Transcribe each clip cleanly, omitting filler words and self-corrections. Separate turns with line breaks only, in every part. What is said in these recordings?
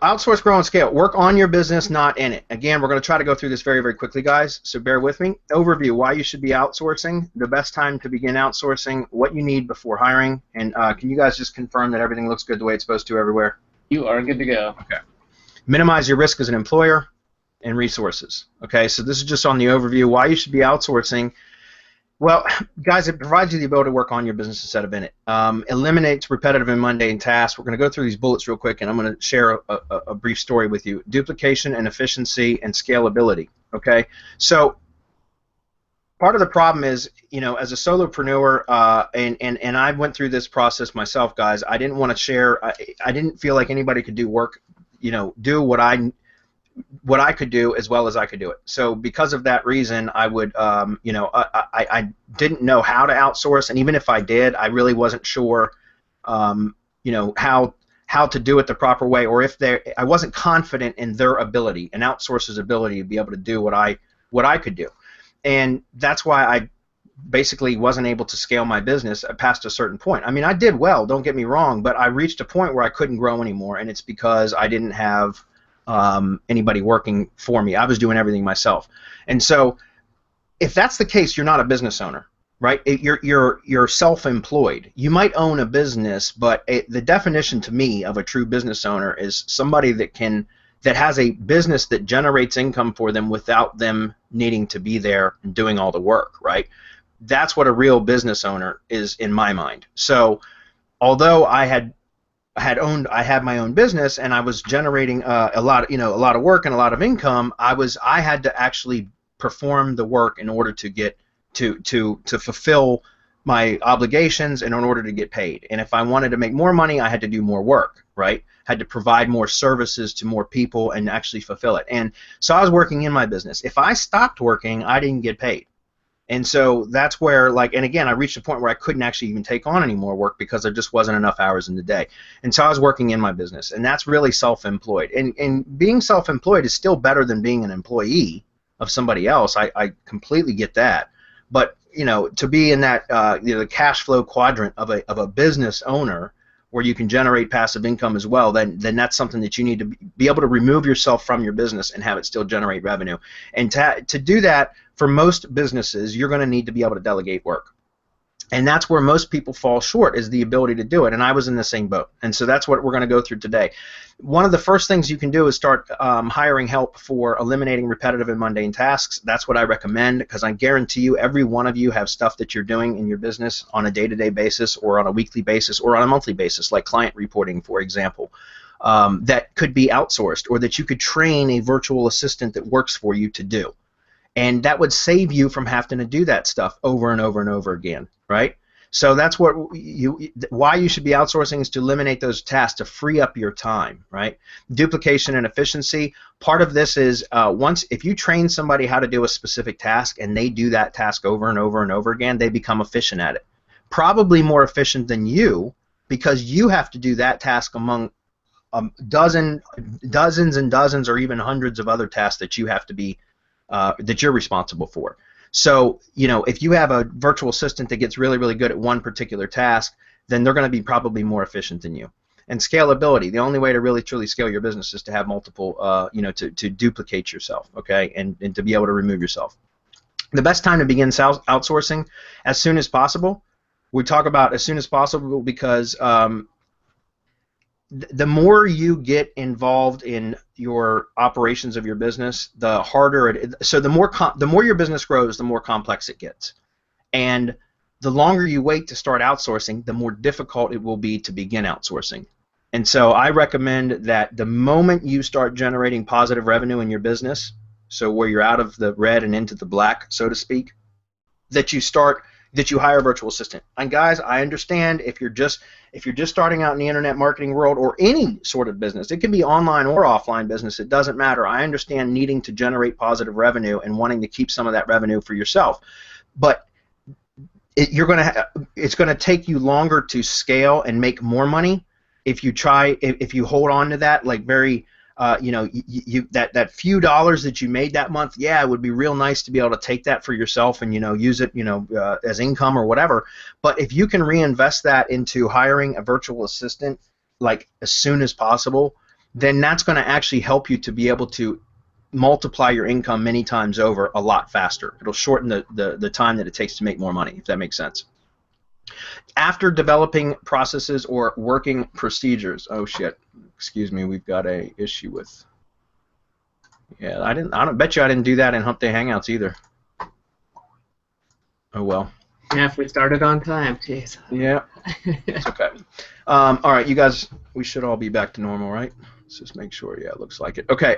Outsource, grow, and scale. Work on your business, not in it. Again, we're going to try to go through this very, very quickly, guys, so bear with me. Overview, why you should be outsourcing, the best time to begin outsourcing, what you need before hiring, and can you guys just confirm that everything looks good the way it's supposed to everywhere?
You are good to go.
Okay. Minimize your risk as an employer and resources. Okay, so this is just on the overview, why you should be outsourcing. Well, guys, it provides you the ability to work on your business instead of in it. Eliminates repetitive and mundane tasks. We're going to go through these bullets real quick, and I'm going to share a brief story with you. Duplication and efficiency and scalability. Okay, so part of the problem is, you know, as a solopreneur, and I went through this process myself, guys. I didn't want to share. I didn't feel like anybody could do work, you know, do what I could do as well as I could do it. So because of that reason, I would, you know, I didn't know how to outsource, and even if I did, I really wasn't sure, you know, how to do it the proper way, or if I wasn't confident in their ability, an outsourcer's ability to be able to do what I could do, and that's why I basically wasn't able to scale my business past a certain point. I mean, I did well, don't get me wrong, but I reached a point where I couldn't grow anymore, and it's because I didn't have anybody working for me. I was doing everything myself. And so if that's the case, you're not a business owner, right? You're self-employed. You might own a business, but the definition to me of a true business owner is somebody that has a business that generates income for them without them needing to be there and doing all the work, right? That's what a real business owner is in my mind. So although I had my own business and I was generating a lot of work and a lot of income, I had to actually perform the work in order to get to fulfill my obligations and in order to get paid. And if I wanted to make more money, I had to do more work, right? Had to provide more services to more people and actually fulfill it. And so I was working in my business. If I stopped working, I didn't get paid. And so that's where, like, and again, I reached a point where I couldn't actually even take on any more work because there just wasn't enough hours in the day. And so I was working in my business, and that's really self-employed. And being self-employed is still better than being an employee of somebody else. I completely get that. But, you know, to be in that, you know, the cash flow quadrant of a business owner where you can generate passive income as well, then that's something that you need to be able to remove yourself from your business and have it still generate revenue. And to do that, for most businesses, you're going to need to be able to delegate work. And that's where most people fall short, is the ability to do it. And I was in the same boat. And so that's what we're going to go through today. One of the first things you can do is start hiring help for eliminating repetitive and mundane tasks. That's what I recommend, because I guarantee you every one of you have stuff that you're doing in your business on a day-to-day basis or on a weekly basis or on a monthly basis, like client reporting, for example, that could be outsourced, or that you could train a virtual assistant that works for you to do. And that would save you from having to do that stuff over and over and over again, right? So that's why you should be outsourcing, is to eliminate those tasks, to free up your time, right? Duplication and efficiency. Part of this is if you train somebody how to do a specific task and they do that task over and over and over again, they become efficient at it. Probably more efficient than you, because you have to do that task among dozens and dozens or even hundreds of other tasks that you have to be that you're responsible for. So, you know, if you have a virtual assistant that gets really, really good at one particular task, then they're going to be probably more efficient than you. And scalability. The only way to really, truly scale your business is to have multiple, you know, to duplicate yourself, okay, and to be able to remove yourself. The best time to begin outsourcing, as soon as possible. We talk about as soon as possible because the more you get involved in your operations of your business, the harder it is. So the more your business grows, the more complex it gets. And the longer you wait to start outsourcing, the more difficult it will be to begin outsourcing. And so I recommend that the moment you start generating positive revenue in your business, so where you're out of the red and into the black, so to speak, that you hire a virtual assistant. And guys, I understand if you're just starting out in the internet marketing world, or any sort of business, it can be online or offline business, it doesn't matter. I understand needing to generate positive revenue and wanting to keep some of that revenue for yourself. But it's going to take you longer to scale and make more money if you hold on to that, like, very you know, that few dollars that you made that month. Yeah, it would be real nice to be able to take that for yourself and, you know, use it, you know, as income or whatever. But if you can reinvest that into hiring a virtual assistant, like, as soon as possible, then that's going to actually help you to be able to multiply your income many times over a lot faster. It'll shorten the time that it takes to make more money, if that makes sense. After developing processes or working procedures, oh shit, excuse me, we've got a issue with, yeah, I don't bet you I didn't do that in Hump Day Hangouts either. Oh well.
Yeah, if we started on time, jeez.
Yeah, it's okay. All right, you guys, we should all be back to normal, right? Let's just make sure. Yeah, it looks like it. Okay.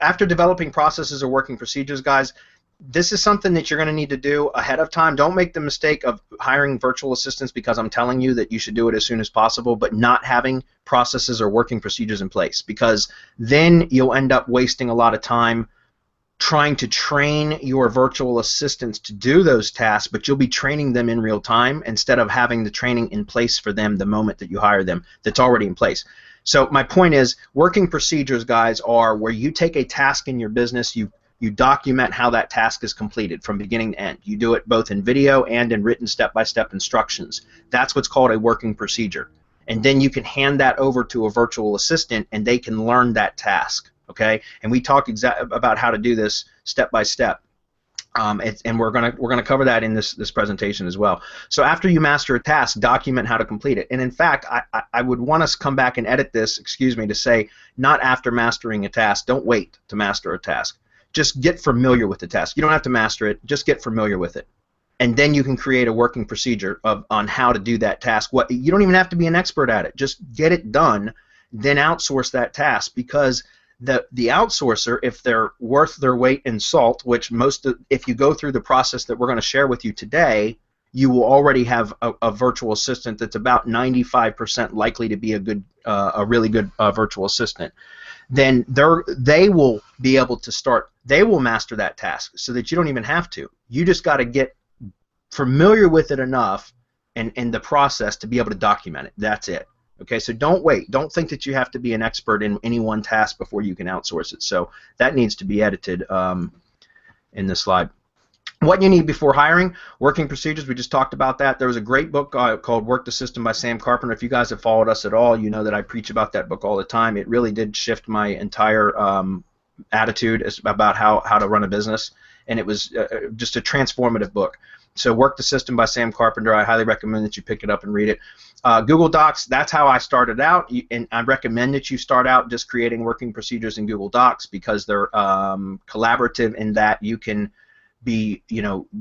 After developing processes or working procedures, guys, this is something that you're going to need to do ahead of time. Don't make the mistake of hiring virtual assistants because I'm telling you that you should do it as soon as possible, but not having processes or working procedures in place, because then you'll end up wasting a lot of time trying to train your virtual assistants to do those tasks, but you'll be training them in real time instead of having the training in place for them the moment that you hire them that's already in place. So my point is, working procedures, guys, are where you take a task in your business, you document how that task is completed from beginning to end. You do it both in video and in written step-by-step instructions. That's what's called a working procedure. And then you can hand that over to a virtual assistant and they can learn that task. Okay, and we talk about how to do this step by step, and we're gonna cover that in this presentation as well. So after you master a task, document how to complete it. And in fact, I would want us to come back and edit this, excuse me, to say not after mastering a task. Don't wait to master a task. Just get familiar with the task. You don't have to master it. Just get familiar with it, and then you can create a working procedure on how to do that task. You don't even have to be an expert at it. Just get it done, then outsource that task, because the outsourcer, if they're worth their weight in salt, which if you go through the process that we're going to share with you today, you will already have a virtual assistant that's about 95% likely to be a really good virtual assistant. Then they will be able to start. They will master that task so that you don't even have to. You just got to get familiar with it enough and the process to be able to document it. That's it. Okay, so don't wait. Don't think that you have to be an expert in any one task before you can outsource it. So that needs to be edited in this slide. What you need before hiring, working procedures, we just talked about that. There was a great book called Work the System by Sam Carpenter. If you guys have followed us at all, you know that I preach about that book all the time. It really did shift my entire attitude about how to run a business, and it was just a transformative book. So Work the System by Sam Carpenter, I highly recommend that you pick it up and read it. Google Docs, that's how I started out, and I recommend that you start out just creating working procedures in Google Docs because they're collaborative in that you can be,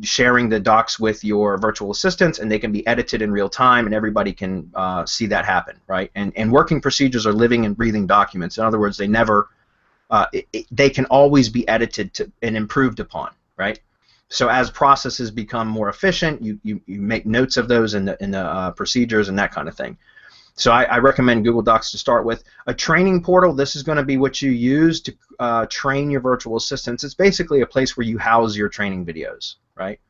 sharing the docs with your virtual assistants, and they can be edited in real time, and everybody can see that happen, right? And working procedures are living and breathing documents. In other words, they never, they can always be edited and improved upon, right? So as processes become more efficient, you make notes of those in the procedures and that kind of thing. So I recommend Google Docs to start with. A training portal, this is going to be what you use to train your virtual assistants. It's basically a place where you house your training videos, right?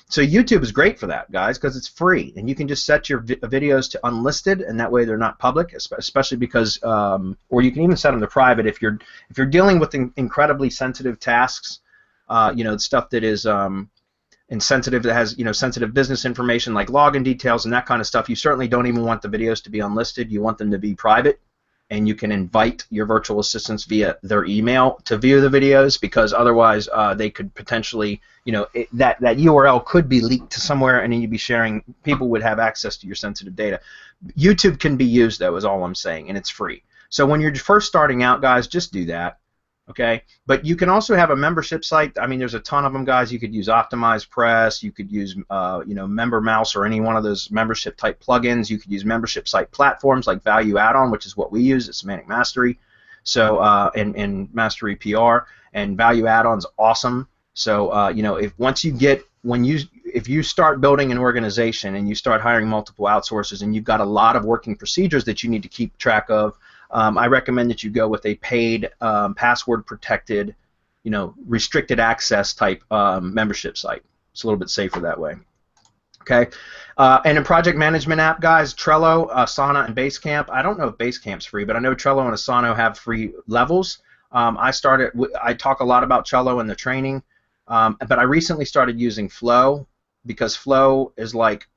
So YouTube is great for that, guys, because it's free, and you can just set your videos to unlisted, and that way they're not public, especially because, or you can even set them to private if you're dealing with incredibly sensitive tasks. Stuff that is insensitive, that has sensitive business information like login details and that kind of stuff. You certainly don't even want the videos to be unlisted. You want them to be private, and you can invite your virtual assistants via their email to view the videos, because otherwise they could potentially, that URL could be leaked to somewhere, and then you'd be sharing. People would have access to your sensitive data. YouTube can be used, though, is all I'm saying, and it's free. So when you're first starting out, guys, just do that. Okay, but you can also have a membership site. I mean, there's a ton of them, guys. You could use OptimizePress. You could use, MemberMouse or any one of those membership type plugins. You could use membership site platforms like Value Add-on, which is what we use at Semantic Mastery. So, and Mastery PR, and Value Add-on's awesome. So, if you start building an organization and you start hiring multiple outsourcers and you've got a lot of working procedures that you need to keep track of, I recommend that you go with a paid, password-protected, restricted access type membership site. It's a little bit safer that way. Okay, and a project management app, guys, Trello, Asana, and Basecamp. I don't know if Basecamp's free, but I know Trello and Asana have free levels. I talk a lot about Trello in the training, but I recently started using Flow, because Flow is like,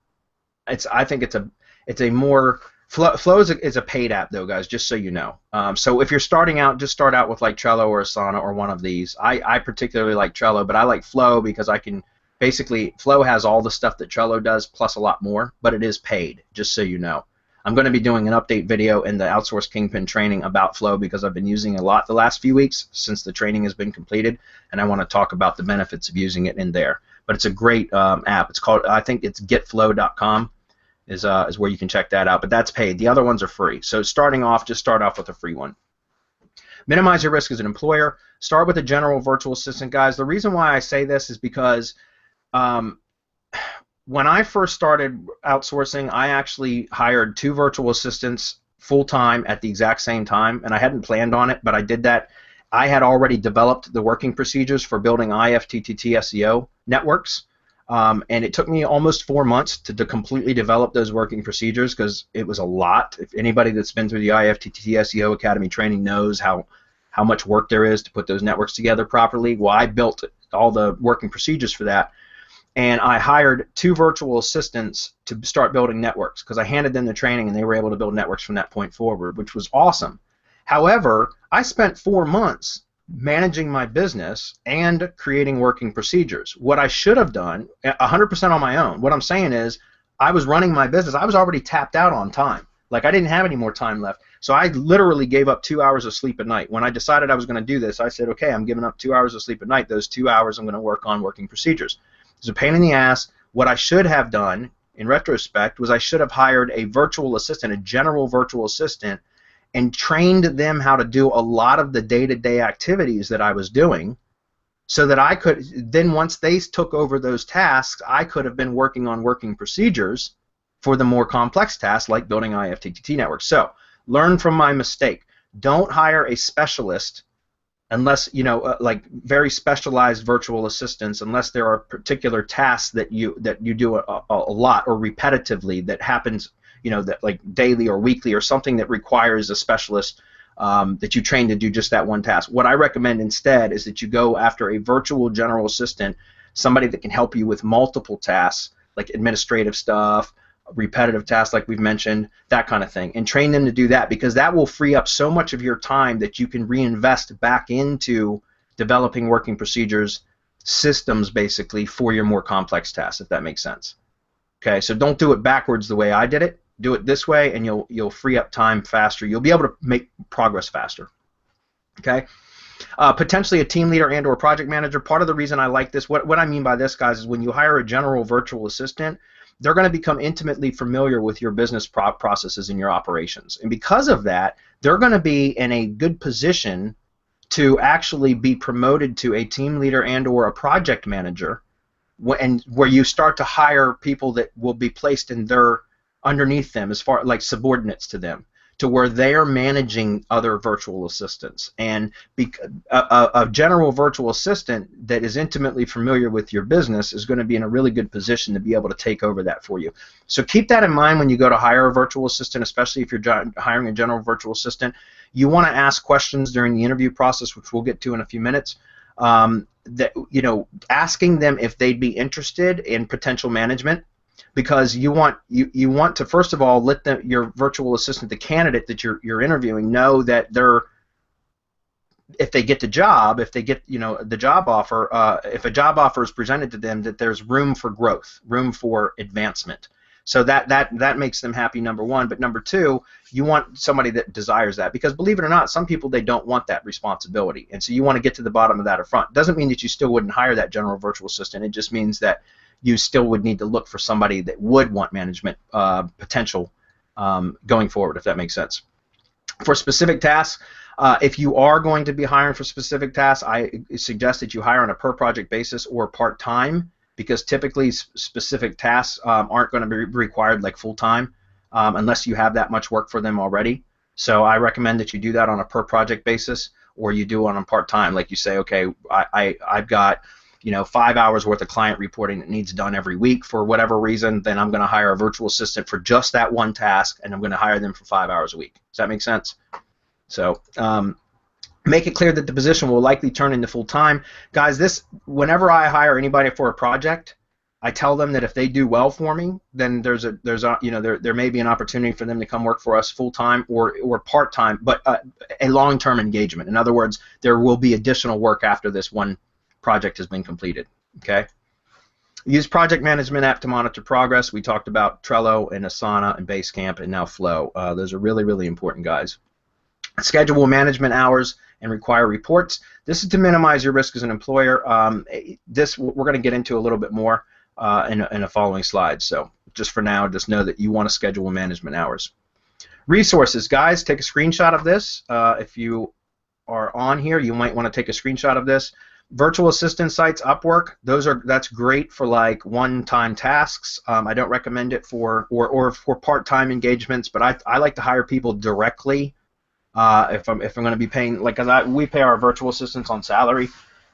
I think it's a more Flow is a paid app, though, guys, just so you know. So if you're starting out, just start out with like Trello or Asana or one of these. I particularly like Trello, but I like Flow because I can basically, Flow has all the stuff that Trello does plus a lot more, but it is paid, just so you know. I'm going to be doing an update video in the Outsource Kingpin training about Flow because I've been using it a lot the last few weeks since the training has been completed, and I want to talk about the benefits of using it in there. But it's a great app. It's called, I think it's getflow.com. Is where you can check that out, but that's paid. The other ones are free. So starting off, just start off with a free one. Minimize your risk as an employer. Start with a general virtual assistant, guys. The reason why I say this is because when I first started outsourcing, I actually hired 2 virtual assistants full-time at the exact same time, and I hadn't planned on it, but I did that. I had already developed the working procedures for building IFTTT SEO networks. And it took me almost 4 months to completely develop those working procedures because it was a lot. If anybody that's been through the IFTTT SEO Academy training knows how much work there is to put those networks together properly. Well, I built all the working procedures for that, and I hired 2 virtual assistants to start building networks because I handed them the training and they were able to build networks from that point forward, which was awesome. However, I spent 4 months managing my business and creating working procedures. What I should have done, 100% on my own, what I'm saying is I was running my business. I was already tapped out on time. Like I didn't have any more time left. So I literally gave up 2 hours of sleep at night. When I decided I was going to do this, I said, okay, I'm giving up 2 hours of sleep at night. Those 2 hours I'm going to work on working procedures. It's a pain in the ass. What I should have done in retrospect was I should have hired a virtual assistant, a general virtual assistant, and trained them how to do a lot of the day-to-day activities that I was doing so that I could, then once they took over those tasks, I could have been working on working procedures for the more complex tasks like building IFTTT networks. So learn from my mistake. Don't hire a specialist unless, you know, like very specialized virtual assistants, unless there are particular tasks that you do a lot or repetitively that happens, you know, that like daily or weekly or something that requires a specialist that you train to do just that one task. What I recommend instead is that you go after a virtual general assistant, somebody that can help you with multiple tasks like administrative stuff, repetitive tasks like we've mentioned, that kind of thing, and train them to do that because that will free up so much of your time that you can reinvest back into developing working procedures, systems basically for your more complex tasks, if that makes sense. Okay, so don't do it backwards the way I did it. Do it this way, and you'll free up time faster. You'll be able to make progress faster. Okay, potentially a team leader and/or project manager. Part of the reason I like this, what I mean by this, guys, is when you hire a general virtual assistant, they're going to become intimately familiar with your business processes and your operations, and because of that, they're going to be in a good position to actually be promoted to a team leader and/or a project manager, and where you start to hire people that will be placed in their underneath them, as far like subordinates to them, to where they are managing other virtual assistants. And a general virtual assistant that is intimately familiar with your business is going to be in a really good position to be able to take over that for you. So keep that in mind when you go to hire a virtual assistant, especially if you're hiring a general virtual assistant. You want to ask questions during the interview process, which we'll get to in a few minutes. That, you know, asking them if they'd be interested in potential management, because you want to first of all let your virtual assistant, the candidate that you're interviewing, know that if they get the job, if they get, you know, the job offer, if a job offer is presented to them, that there's room for growth, room for advancement. So that makes them happy, number one. But number two, you want somebody that desires that, because believe it or not, some people, they don't want that responsibility, and so you want to get to the bottom of that up front. Doesn't mean that you still wouldn't hire that general virtual assistant. It just means that you still would need to look for somebody that would want management potential going forward, if that makes sense. For specific tasks, if you are going to be hiring for specific tasks, I suggest that you hire on a per project basis or part-time, because typically specific tasks aren't going to be required like full-time unless you have that much work for them already. So I recommend that you do that on a per project basis, or you do it on part-time. Like you say, okay, I've got, you know, 5 hours worth of client reporting that needs done every week for whatever reason, then I'm going to hire a virtual assistant for just that one task, and I'm going to hire them for 5 hours a week. Does that make sense? So make it clear that the position will likely turn into full-time. Guys, whenever I hire anybody for a project, I tell them that if they do well for me, then there's a you know there may be an opportunity for them to come work for us full time or part time, but a long term engagement. In other words, there will be additional work after this one project has been completed. Okay. Use project management app to monitor progress. We talked about Trello and Asana and Basecamp and now Flow. Those are really, really important, guys. Schedule management hours and require reports. This is to minimize your risk as an employer. This we're going to get into a little bit more in the following slides. So just for now, just know that you want to schedule management hours. Resources, guys, take a screenshot of this. If you are on here, you might want to take a screenshot of this. Virtual assistant sites, Upwork, that's great for like one-time tasks. I don't recommend it for or for part-time engagements, but I like to hire people directly if I'm going to be paying, like, we pay our virtual assistants on salary,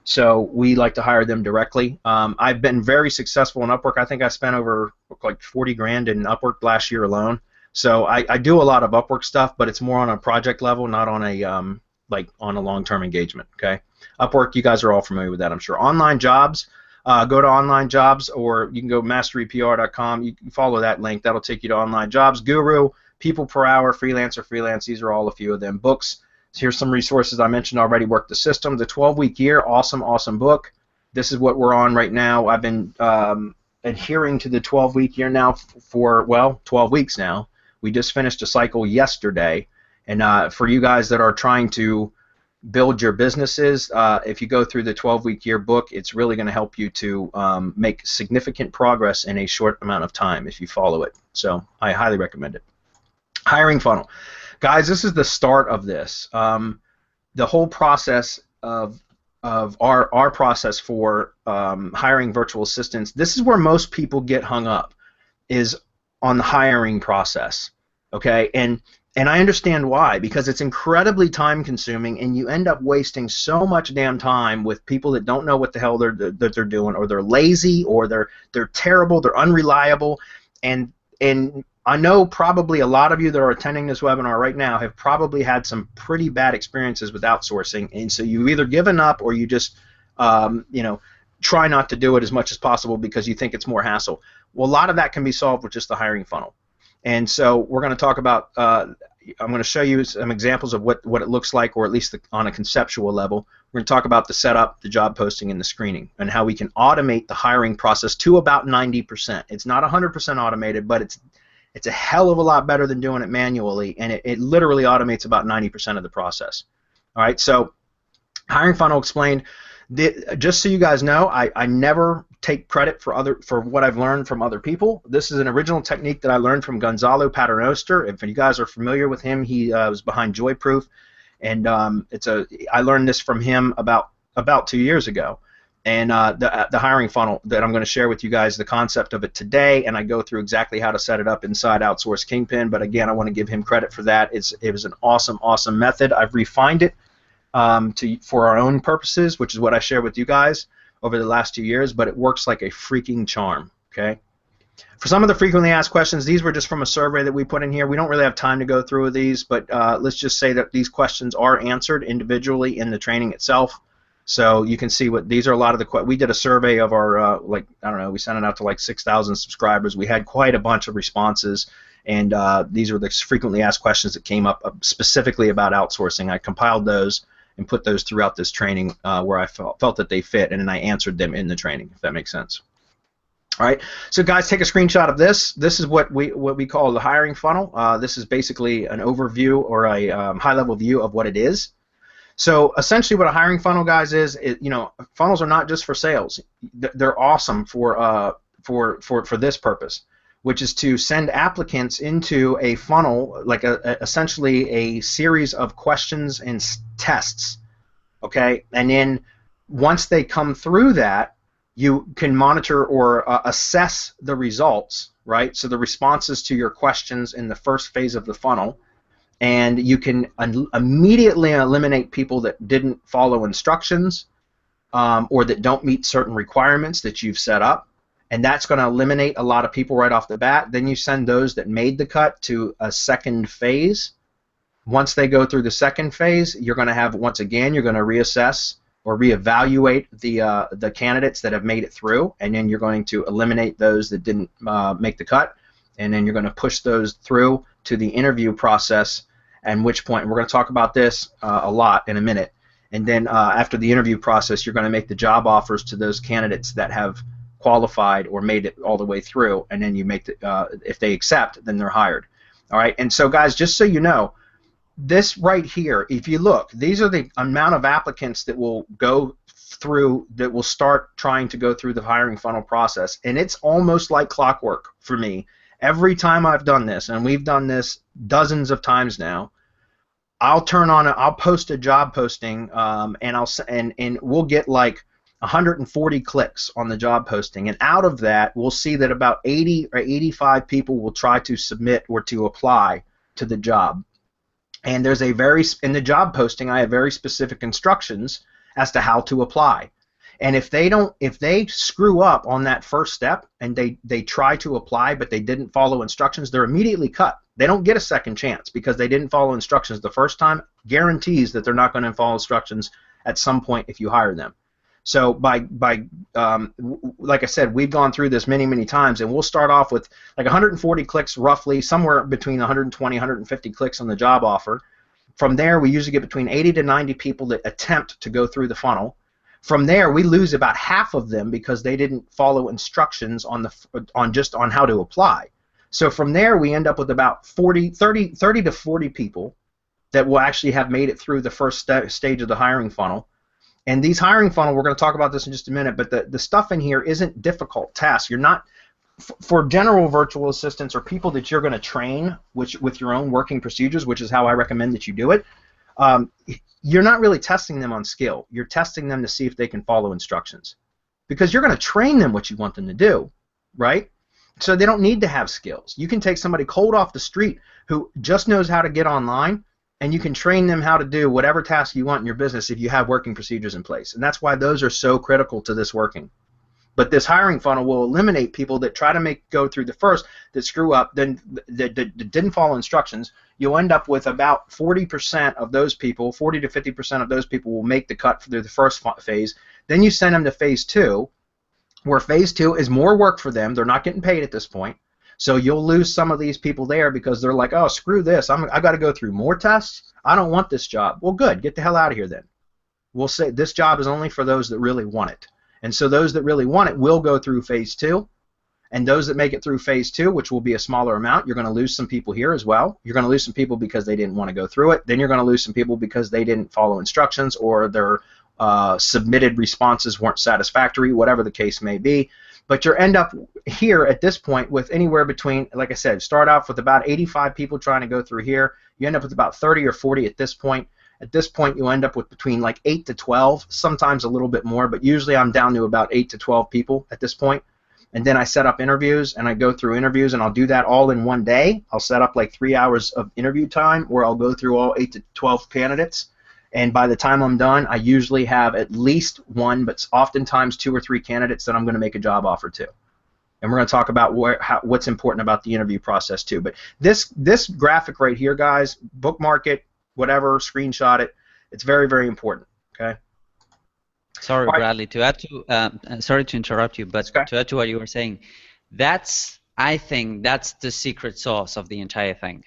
so we like to hire them directly. I've been very successful in Upwork. I think I spent over like 40 grand in Upwork last year alone. So I do a lot of Upwork stuff, but it's more on a project level, not on a like on a long-term engagement. Okay. Upwork, you guys are all familiar with that, I'm sure. Online jobs, go to online jobs, or you can go masterypr.com. You can follow that link. That'll take you to online jobs. Guru, People Per Hour, Freelancer, Freelance. These are all a few of them. Books. Here's some resources I mentioned already. Work the System, The 12-Week Year. Awesome, awesome book. This is what we're on right now. I've been adhering to the 12-week year now for, well, 12 weeks now. We just finished a cycle yesterday. And for you guys that are trying to build your businesses, if you go through the 12-week year book, it's really going to help you to make significant progress in a short amount of time if you follow it. So I highly recommend it. Hiring funnel. Guys, this is the start of this. The whole process of our process for hiring virtual assistants, this is where most people get hung up, is on the hiring process. Okay, and I understand why, because it's incredibly time consuming and you end up wasting so much damn time with people that don't know what the hell they're doing, or they're lazy, or they're terrible, they're unreliable, and I know probably a lot of you that are attending this webinar right now have probably had some pretty bad experiences with outsourcing, and so you've either given up or you just you know, try not to do it as much as possible because you think it's more hassle. Well, a lot of that can be solved with just the hiring funnel. And so we're going to talk about, I'm going to show you some examples of what it looks like, or at least on a conceptual level. We're going to talk about the setup, the job posting, and the screening, and how we can automate the hiring process to about 90%. It's not 100% automated, but it's a hell of a lot better than doing it manually, and it literally automates about 90% of the process. All right, so hiring funnel explained. Just so you guys know, I never take credit for what I've learned from other people. This is an original technique that I learned from Gonzalo Paternoster. If you guys are familiar with him, he was behind Joyproof, and I learned this from him about 2 years ago. And the hiring funnel that I'm going to share with you guys, the concept of it today, and I go through exactly how to set it up inside Outsource Kingpin. But again, I want to give him credit for that. It was an awesome, awesome method. I've refined it for our own purposes, which is what I share with you guys over the last 2 years, but it works like a freaking charm. Okay. For some of the frequently asked questions, these were just from a survey that we put in here. We don't really have time to go through these, but let's just say that these questions are answered individually in the training itself. So you can see what these are. A lot of the we did a survey of our like, I don't know, we sent it out to like 6,000 subscribers. We had quite a bunch of responses, and these were the frequently asked questions that came up specifically about outsourcing. I compiled those and put those throughout this training where I felt that they fit, and then I answered them in the training, if that makes sense. All right, so guys, take a screenshot of this. This is what we call the hiring funnel. This is basically an overview or a high-level view of what it is. So essentially, what a hiring funnel, guys, is you know, funnels are not just for sales. They're awesome for this purpose, which is to send applicants into a funnel, like essentially a series of questions and tests. Okay, and then once they come through that, you can monitor or assess the results, right? So the responses to your questions in the first phase of the funnel, and you can immediately eliminate people that didn't follow instructions or that don't meet certain requirements that you've set up, and that's going to eliminate a lot of people right off the bat. Then you send those that made the cut to a second phase. Once they go through the second phase, you're going to have, once again, you're going to reassess or reevaluate the candidates that have made it through, and then you're going to eliminate those that didn't make the cut, and then you're going to push those through to the interview process, at which point, we're going to talk about this a lot in a minute, and then after the interview process, you're going to make the job offers to those candidates that have qualified or made it all the way through, and then you make the, if they accept, then they're hired. All right, and so guys, just so you know, this right here, if you look, these are the amount of applicants that will go through, that will start trying to go through the hiring funnel process, and it's almost like clockwork for me. Every time I've done this, and we've done this dozens of times now, I'll post a job posting, and we'll get like 140 clicks on the job posting, and out of that, we'll see that about 80 or 85 people will try to submit or to apply to the job. And there's in the job posting, I have very specific instructions as to how to apply. And if they screw up on that first step and they try to apply but they didn't follow instructions, they're immediately cut. They don't get a second chance because they didn't follow instructions the first time. Guarantees that they're not going to follow instructions at some point if you hire them. So like I said, we've gone through this many times, and we'll start off with like 140 clicks, roughly somewhere between 120, 150 clicks on the job offer. From there, we usually get between 80 to 90 people that attempt to go through the funnel. From there, we lose about half of them because they didn't follow instructions on how to apply. So from there, we end up with about 30 to 40 people that will actually have made it through the first stage of the hiring funnel. And these hiring funnel, we're going to talk about this in just a minute, but the stuff in here isn't difficult tasks. You're not, for general virtual assistants or people that you're going to train with your own working procedures, which is how I recommend that you do it, you're not really testing them on skill. You're testing them to see if they can follow instructions. Because you're going to train them what you want them to do, right? So they don't need to have skills. You can take somebody cold off the street who just knows how to get online, and you can train them how to do whatever task you want in your business if you have working procedures in place. And that's why those are so critical to this working. But this hiring funnel will eliminate people that try to go through the first, that screw up, then that didn't follow instructions. You'll end up with about 40% of those people, 40 to 50% of those people will make the cut through the first phase. Then you send them to phase 2, where phase 2 is more work for them. They're not getting paid at this point. So you'll lose some of these people there because they're like, oh, screw this. I've got to go through more tests. I don't want this job. Well, good. Get the hell out of here then. We'll say this job is only for those that really want it. And so those that really want it will go through phase 2. And those that make it through phase 2, which will be a smaller amount, you're going to lose some people here as well. You're going to lose some people because they didn't want to go through it. Then you're going to lose some people because they didn't follow instructions or their submitted responses weren't satisfactory, whatever the case may be. But you end up here at this point with anywhere between, like I said, start off with about 85 people trying to go through here. You end up with about 30 or 40 at this point. At this point, you end up with between like 8 to 12, sometimes a little bit more, but usually I'm down to about 8 to 12 people at this point. And then I set up interviews, and I go through interviews, and I'll do that all in one day. I'll set up like 3 hours of interview time where I'll go through all 8 to 12 candidates. And by the time I'm done, I usually have at least one, but oftentimes 2 or 3 candidates that I'm going to make a job offer to. And we're going to talk about what's important about the interview process too. But this graphic right here, guys, bookmark it, whatever, screenshot it. It's very, very important. Okay.
Sorry, Bradley. To add to, sorry to interrupt you, but to add to what you were saying, I think that's the secret sauce of the entire thing.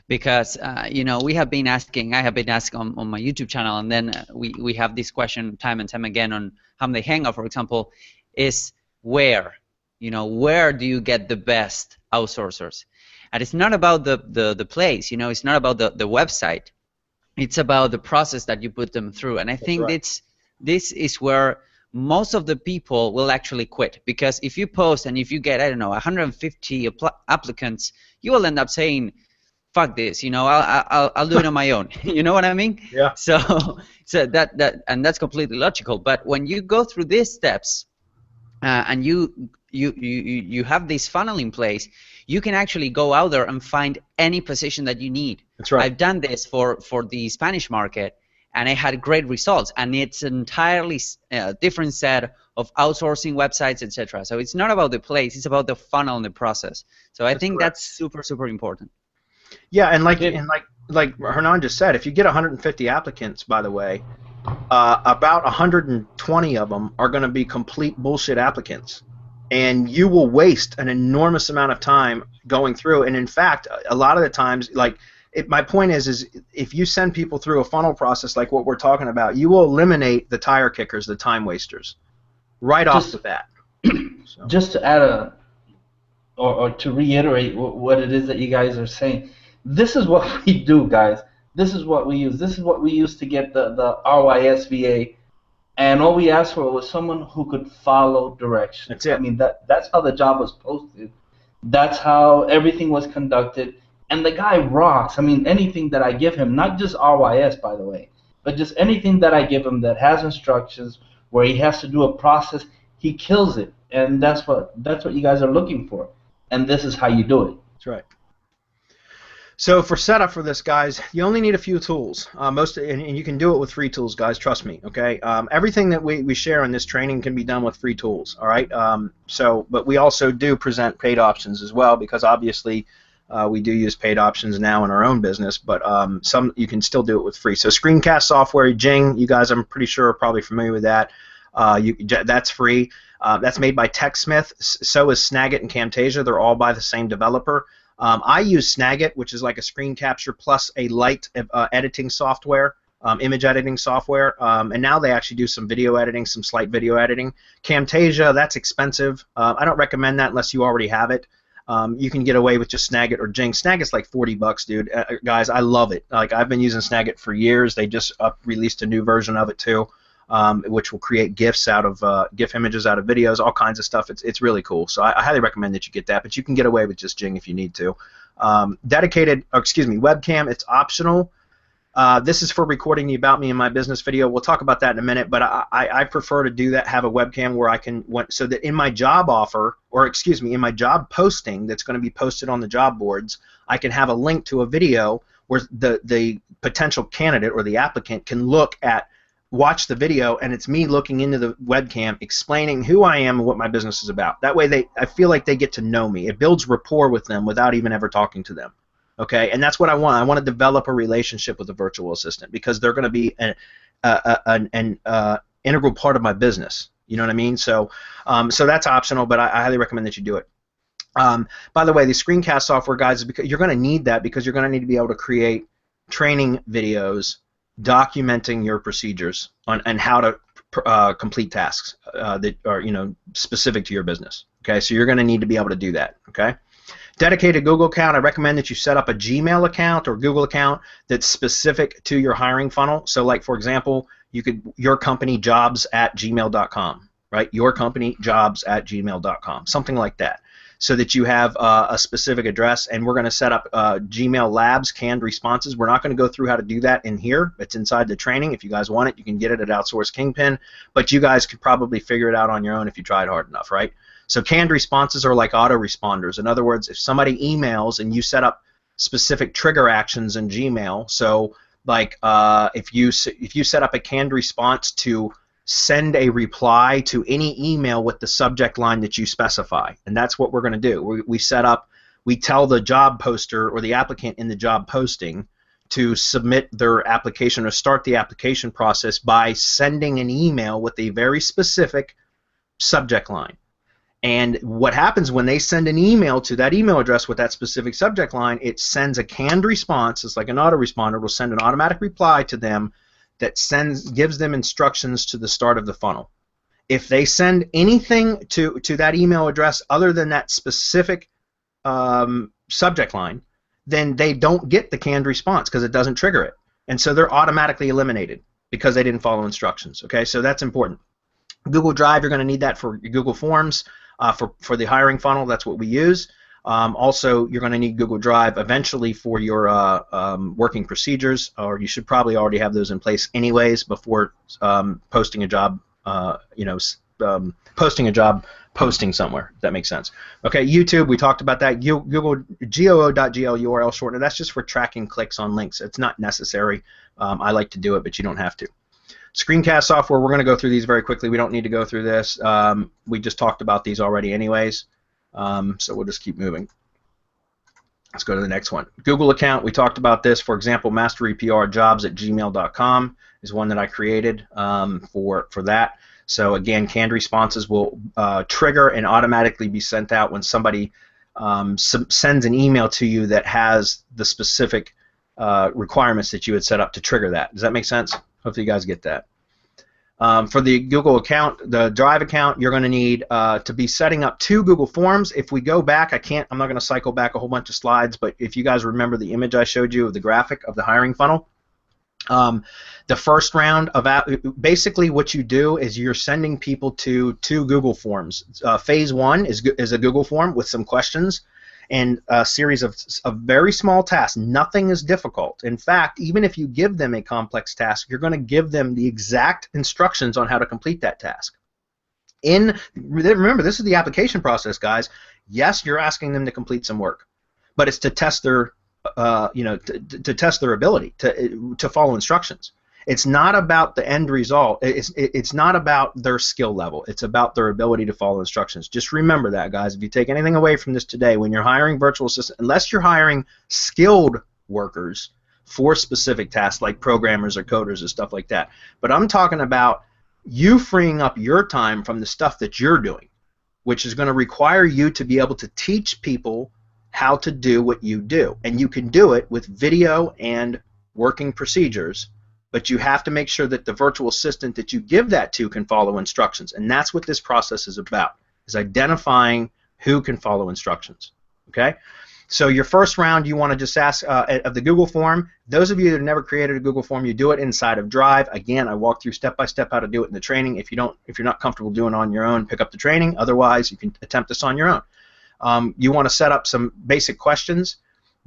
Because you know, I have been asking on my YouTube channel, and then we have this question time and time again on Hamday Hangout, for example, is where do you get the best outsourcers? And it's not about the place, it's not about the website. It's about the process that you put them through. And I think this is where most of the people will actually quit, because if you post and if you get, I don't know, 150 applicants, you will end up saying, fuck this, I'll do it on my own. You know what I mean?
Yeah.
So that and that's completely logical. But when you go through these steps and you have this funnel in place, you can actually go out there and find any position that you need.
That's right.
I've done this for the Spanish market, and I had great results. And it's an entirely different set of outsourcing websites, etc. So it's not about the place; it's about the funnel and the process. So I think that's super, super important.
Yeah, and like Hernan just said, if you get 150 applicants, by the way, about 120 of them are going to be complete bullshit applicants. And you will waste an enormous amount of time going through. And in fact, a lot of the times, like, my point is if you send people through a funnel process like what we're talking about, you will eliminate the tire kickers, the time wasters, right off the bat. So.
Just to add or to reiterate what it is that you guys are saying, this is what we do, guys. This is what we use. This is what we use to get the RYSVA, and all we asked for was someone who could follow directions.
That's it.
I mean, that's how the job was posted. That's how everything was conducted. And the guy rocks. I mean, anything that I give him, not just RYS, by the way, but just anything that I give him that has instructions where he has to do a process, he kills it. And that's what you guys are looking for. And this is how you do it.
That's right. So for setup for this, guys, you only need a few tools. And you can do it with free tools, guys. Trust me. Okay. Everything that we share in this training can be done with free tools. All right. But we also do present paid options as well, because obviously we do use paid options now in our own business. But some you can still do it with free. So screencast software, Jing, you guys, I'm pretty sure are probably familiar with that. That's free. That's made by TechSmith. So is Snagit and Camtasia. They're all by the same developer. I use Snagit, which is like a screen capture plus a light editing software, image editing software, and now they actually do some video editing, some slight video editing. Camtasia, that's expensive. I don't recommend that unless you already have it. You can get away with just Snagit or Jing. Snagit's like $40, dude. Guys, I love it. Like, I've been using Snagit for years. They just released a new version of it too, which will create GIFs out of GIF images out of videos, all kinds of stuff. It's really cool. So I highly recommend that you get that, but you can get away with just Jing if you need to. Webcam, it's optional. This is for recording the About Me and My Business video. We'll talk about that in a minute, but I prefer to do that, have a webcam where I can, so that in my job offer, or in my job posting that's going to be posted on the job boards, I can have a link to a video where the potential candidate or the applicant can watch the video, and it's me looking into the webcam explaining who I am and what my business is about. That way I feel like they get to know me. It builds rapport with them without even ever talking to them. Okay, and that's what I want. I want to develop a relationship with a virtual assistant, because they're going to be an integral part of my business. You know what I mean? So that's optional, but I highly recommend that you do it. By the way, the screencast software, guys, you're going to need that, because you're going to need to be able to create training videos documenting your procedures and how to complete tasks that are specific to your business. Okay, so you're going to need to be able to do that. Okay. Dedicated Google account, I recommend that you set up a Gmail account or Google account that's specific to your hiring funnel. So, like, for example, yourcompanyjobs@gmail.com, right? Yourcompanyjobs@gmail.com, something like that, so that you have a specific address. And we're going to set up Gmail Labs canned responses. We're not going to go through how to do that in here. It's inside the training. If you guys want it, you can get it at Outsource Kingpin, but you guys could probably figure it out on your own if you tried hard enough, right? So canned responses are like autoresponders. In other words, if somebody emails and you set up specific trigger actions in Gmail, so like if you set up a canned response to send a reply to any email with the subject line that you specify, and that's what we're going to do. We tell the job poster or the applicant in the job posting to submit their application or start the application process by sending an email with a very specific subject line. And what happens when they send an email to that email address with that specific subject line, it sends a canned response. It's like an autoresponder. It will send an automatic reply to them that gives them instructions to the start of the funnel. If they send anything to that email address other than that specific subject line, then they don't get the canned response because it doesn't trigger it. And so they're automatically eliminated because they didn't follow instructions. Okay, so that's important. Google Drive, you're going to need that for your Google Forms. For the hiring funnel, that's what we use. Also, you're going to need Google Drive eventually for your working procedures, or you should probably already have those in place anyways before posting a job. Posting a job posting somewhere. If that makes sense. Okay, YouTube, we talked about that. Google goo.gl URL shortener. That's just for tracking clicks on links. It's not necessary. I like to do it, but you don't have to. Screencast software, we're going to go through these very quickly. We don't need to go through this. We just talked about these already anyways, so we'll just keep moving. Let's go to the next one. Google account, we talked about this. For example, masteryprjobs@gmail.com is one that I created for that. So again, canned responses will trigger and automatically be sent out when somebody sends an email to you that has the specific requirements that you had set up to trigger that. Does that make sense? Hopefully you guys get that. For the Google account, the Drive account, you're going to need to be setting up 2 Google Forms. If we go back, I'm not going to cycle back a whole bunch of slides, but if you guys remember the image I showed you of the graphic of the hiring funnel, the first round of basically what you do is you're sending people to 2 Google Forms. Phase 1 is a Google form with some questions and a series of very small tasks. Nothing is difficult. In fact, even if you give them a complex task, you're going to give them the exact instructions on how to complete that task. Remember, this is the application process, guys. Yes, you're asking them to complete some work, but it's to test their, to test their ability to follow instructions. It's not about the end result. It's not about their skill level. It's about their ability to follow instructions. Just remember that, guys. If you take anything away from this today, when you're hiring virtual assistants, unless you're hiring skilled workers for specific tasks like programmers or coders and stuff like that, but I'm talking about you freeing up your time from the stuff that you're doing, which is going to require you to be able to teach people how to do what you do. And you can do it with video and working procedures, but you have to make sure that the virtual assistant that you give that to can follow instructions. And that's what this process is about, is identifying who can follow instructions. Okay? So your first round, you want to just ask of the Google form. Those of you that have never created a Google form, you do it inside of Drive. Again, I walk through step by step how to do it in the training. If you're not comfortable doing it on your own, pick up the training. Otherwise, you can attempt this on your own. You want to set up some basic questions,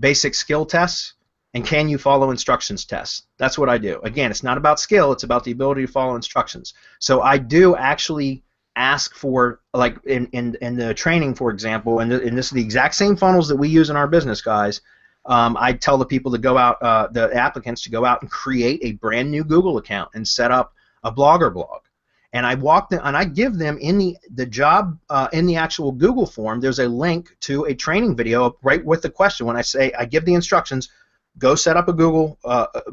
basic skill tests, and can you follow instructions tests. That's what I do. Again, it's not about skill, it's about the ability to follow instructions. So I do actually ask for, like in the training, for example, and this is the exact same funnels that we use in our business, guys. I tell the people to go out, the applicants to go out and create a brand new Google account and set up a Blogger blog. And I walk them, and I give them in the job in the actual Google form. There's a link to a training video right with the question. When I say, I give the instructions, go set up a Google,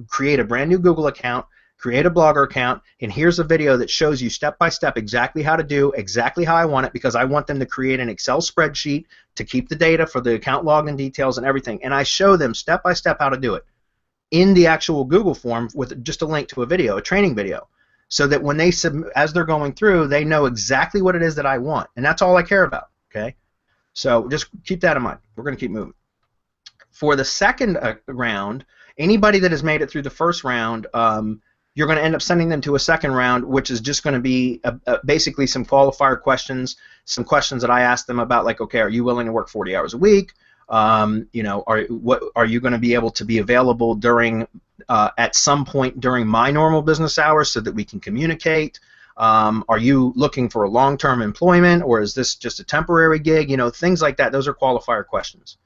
create a brand new Google account, create a Blogger account, and here's a video that shows you step by step exactly how to do, exactly how I want it, because I want them to create an Excel spreadsheet to keep the data for the account login details and everything. And I show them step by step how to do it in the actual Google form with just a link to a video, a training video, so that when they as they're going through, they know exactly what it is that I want, and that's all I care about. Okay, so just keep that in mind. We're going to keep moving. For the second round, anybody that has made it through the first round, you're going to end up sending them to a second round, which is just going to be basically some qualifier questions, some questions that I ask them about, like, okay, are you willing to work 40 hours a week? You know, are you going to be able to be available during at some point during my normal business hours so that we can communicate? Are you looking for a long-term employment, or is this just a temporary gig? You know, things like that. Those are qualifier questions.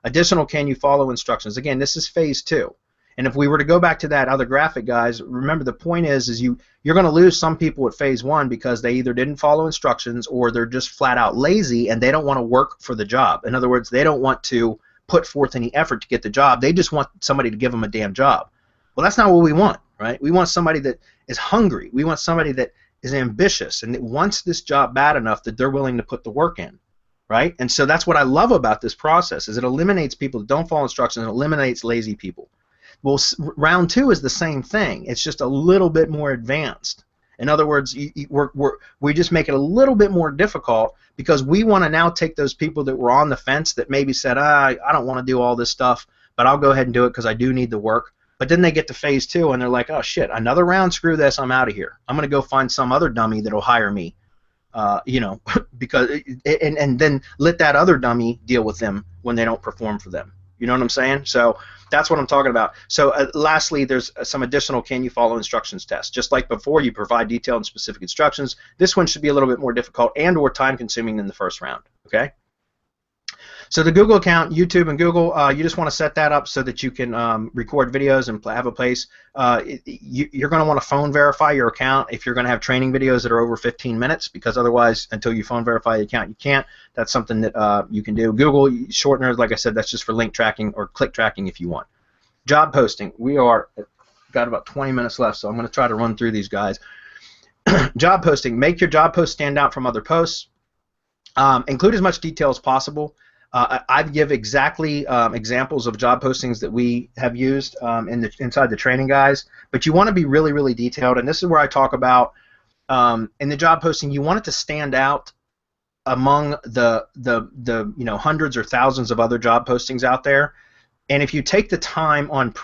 Additional, can you follow instructions? Again, this is phase 2. And if we were to go back to that other graphic, guys, remember the point is you're going to lose some people at phase 1 because they either didn't follow instructions or they're just flat out lazy and they don't want to work for the job. In other words, they don't want to put forth any effort to get the job. They just want somebody to give them a damn job. Well, that's not what we want, right? We want somebody that is hungry. We want somebody that is ambitious and that wants this job bad enough that they're willing to put the work in. Right? And so that's what I love about this process, is it eliminates people that don't follow instructions and eliminates lazy people. Well, round 2 is the same thing. It's just a little bit more advanced. In other words, we just make it a little bit more difficult because we want to now take those people that were on the fence that maybe said, I don't want to do all this stuff, but I'll go ahead and do it because I do need the work. But then they get to phase 2 and they're like, oh shit, another round, screw this, I'm out of here. I'm going to go find some other dummy that'll hire me. You know, because and then let that other dummy deal with them when they don't perform for them. You know what I'm saying? So that's what I'm talking about. So lastly, there's some additional can you follow instructions tests. Just like before, you provide detailed and specific instructions. This one should be a little bit more difficult and or time consuming than the first round. Okay. So the Google account, YouTube and Google, you just want to set that up so that you can record videos and have a place. You're going to want to phone verify your account if you're going to have training videos that are over 15 minutes, because otherwise, until you phone verify the account, you can't. That's something that you can do. Google shortener, like I said, that's just for link tracking or click tracking if you want. Job posting. We are got about 20 minutes left, so I'm going to try to run through these guys. Job posting. Make your job post stand out from other posts. Include as much detail as possible. I give exactly examples of job postings that we have used inside the training guys, but you want to be really, really detailed, and this is where I talk about in the job posting, you want it to stand out among the hundreds or thousands of other job postings out there. And if you take the time on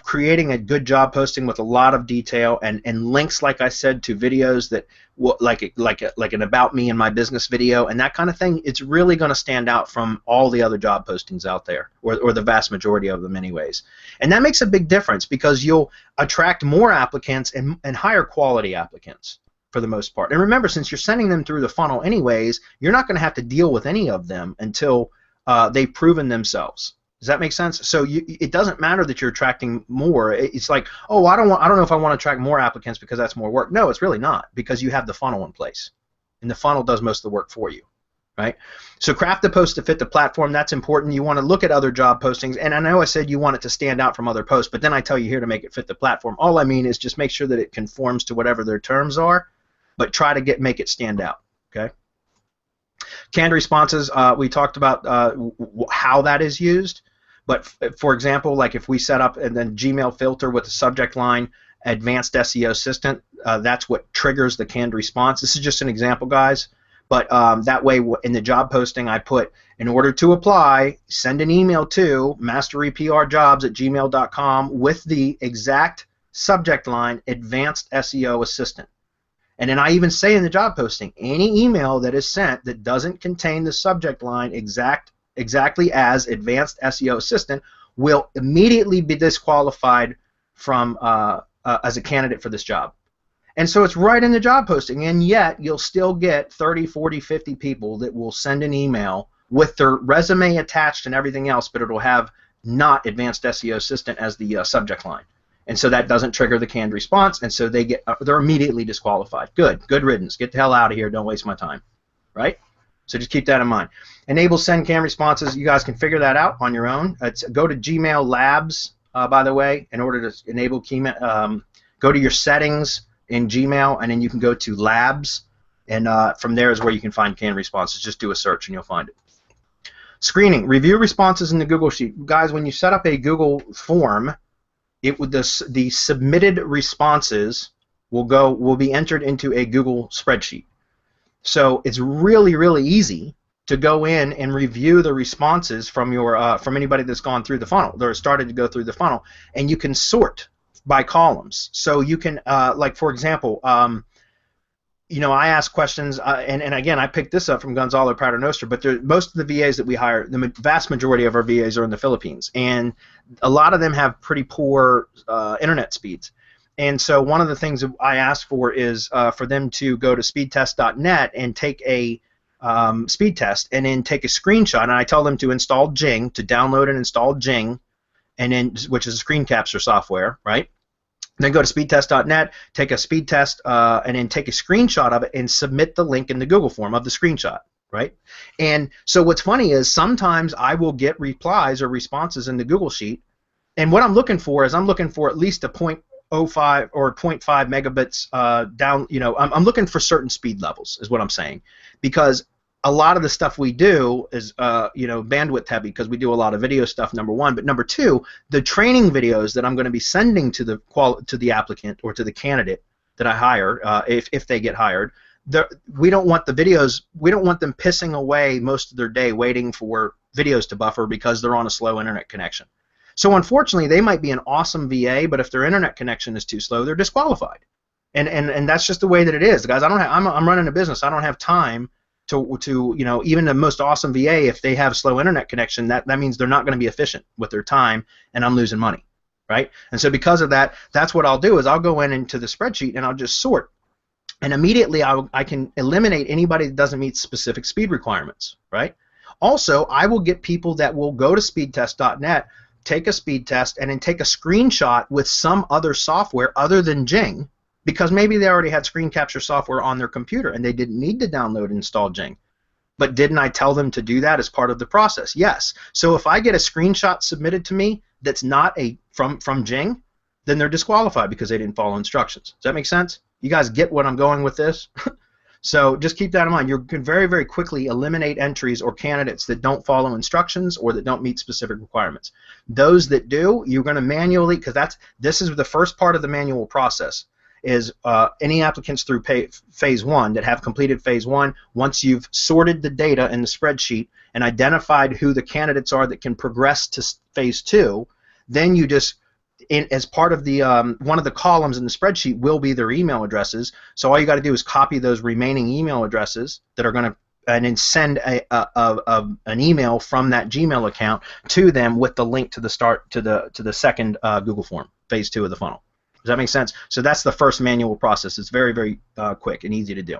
creating a good job posting with a lot of detail and links, like I said, to videos that like an about me and my business video and that kind of thing, it's really going to stand out from all the other job postings out there, or the vast majority of them anyways. And that makes a big difference because you'll attract more applicants and higher quality applicants for the most part. And remember, since you're sending them through the funnel anyways, you're not going to have to deal with any of them until they've proven themselves. Does that make sense? So it doesn't matter that you're attracting more. It's like, oh, I don't know if I want to attract more applicants because that's more work. No, it's really not, because you have the funnel in place, and the funnel does most of the work for you, right? So craft the post to fit the platform. That's important. You want to look at other job postings, and I know I said you want it to stand out from other posts, but then I tell you here to make it fit the platform. All I mean is just make sure that it conforms to whatever their terms are, but try to make it stand out, okay? Canned responses, we talked about how that is used, but for example, like if we set up and then Gmail filter with the subject line advanced SEO assistant, that's what triggers the canned response. This is just an example, guys, but that way in the job posting I put, in order to apply, send an email to masteryprjobs@gmail.com with the exact subject line advanced SEO assistant. And then I even say in the job posting, any email that is sent that doesn't contain the subject line exactly as advanced SEO assistant will immediately be disqualified from as a candidate for this job. And so it's right in the job posting, and yet you'll still get 30, 40, 50 people that will send an email with their resume attached and everything else, but it'll have not advanced SEO assistant as the subject line. And so that doesn't trigger the canned response, and so they're immediately disqualified. Good riddance. Get the hell out of here. Don't waste my time, right? So just keep that in mind. Enable send canned responses. You guys can figure that out on your own. Go to Gmail Labs, by the way, in order to enable go to your settings in Gmail, and then you can go to Labs, and from there is where you can find canned responses. Just do a search and you'll find it. Screening. Review responses in the Google Sheet. Guys, when you set up a Google form, the submitted responses will be entered into a Google spreadsheet. So it's really, really easy to go in and review the responses from from anybody that's gone through the funnel, or started to go through the funnel, and you can sort by columns. So you can, like for example, I ask questions, and again, I picked this up from Gonzalo Paternoster, but most of the VAs that we hire, the vast majority of our VAs are in the Philippines, and a lot of them have pretty poor internet speeds. And so one of the things that I ask for is for them to go to speedtest.net and take a speed test, and then take a screenshot, and I tell them to install Jing, to download and install Jing, and then, which is a screen capture software, right? Then go to speedtest.net, take a speed test, and then take a screenshot of it and submit the link in the Google form of the screenshot, right? And so what's funny is sometimes I will get replies or responses in the Google Sheet, and what I'm looking for is I'm looking for at least a 0.05 or 0.5 megabits down. I'm looking for certain speed levels is what I'm saying, because a lot of the stuff we do is bandwidth heavy, because we do a lot of video stuff, number one, but number two, the training videos that I'm going to be sending to the applicant or to the candidate that I hire, if they get hired, we don't want the videos, we don't want them pissing away most of their day waiting for videos to buffer because they're on a slow internet connection. So unfortunately, they might be an awesome VA, but if their internet connection is too slow, they're disqualified. And that's just the way that it is, guys. I'm running a business. I don't have time to even the most awesome VA, if they have slow internet connection, that means they're not going to be efficient with their time, and I'm losing money, right? And so because of that, that's what I'll do is I'll go into the spreadsheet and I'll just sort, and immediately I can eliminate anybody that doesn't meet specific speed requirements, right? Also, I will get people that will go to speedtest.net, take a speed test, and then take a screenshot with some other software other than Jing, because maybe they already had screen capture software on their computer and they didn't need to download and install Jing. But didn't I tell them to do that as part of the process? Yes. So if I get a screenshot submitted to me that's not from Jing, then they're disqualified because they didn't follow instructions. Does that make sense? You guys get what I'm going with this? So just keep that in mind. You can very, very quickly eliminate entries or candidates that don't follow instructions or that don't meet specific requirements. Those that do, you're going to manually, because this is the first part of the manual process, is any applicants through phase 1 that have completed phase 1, once you've sorted the data in the spreadsheet and identified who the candidates are that can progress to phase 2, then you just, as part of the one of the columns in the spreadsheet will be their email addresses. So all you got to do is copy those remaining email addresses that are going to, and then send an email from that Gmail account to them with the link to the second Google form, phase 2 of the funnel. Does that make sense? So that's the first manual process. It's very, very quick and easy to do.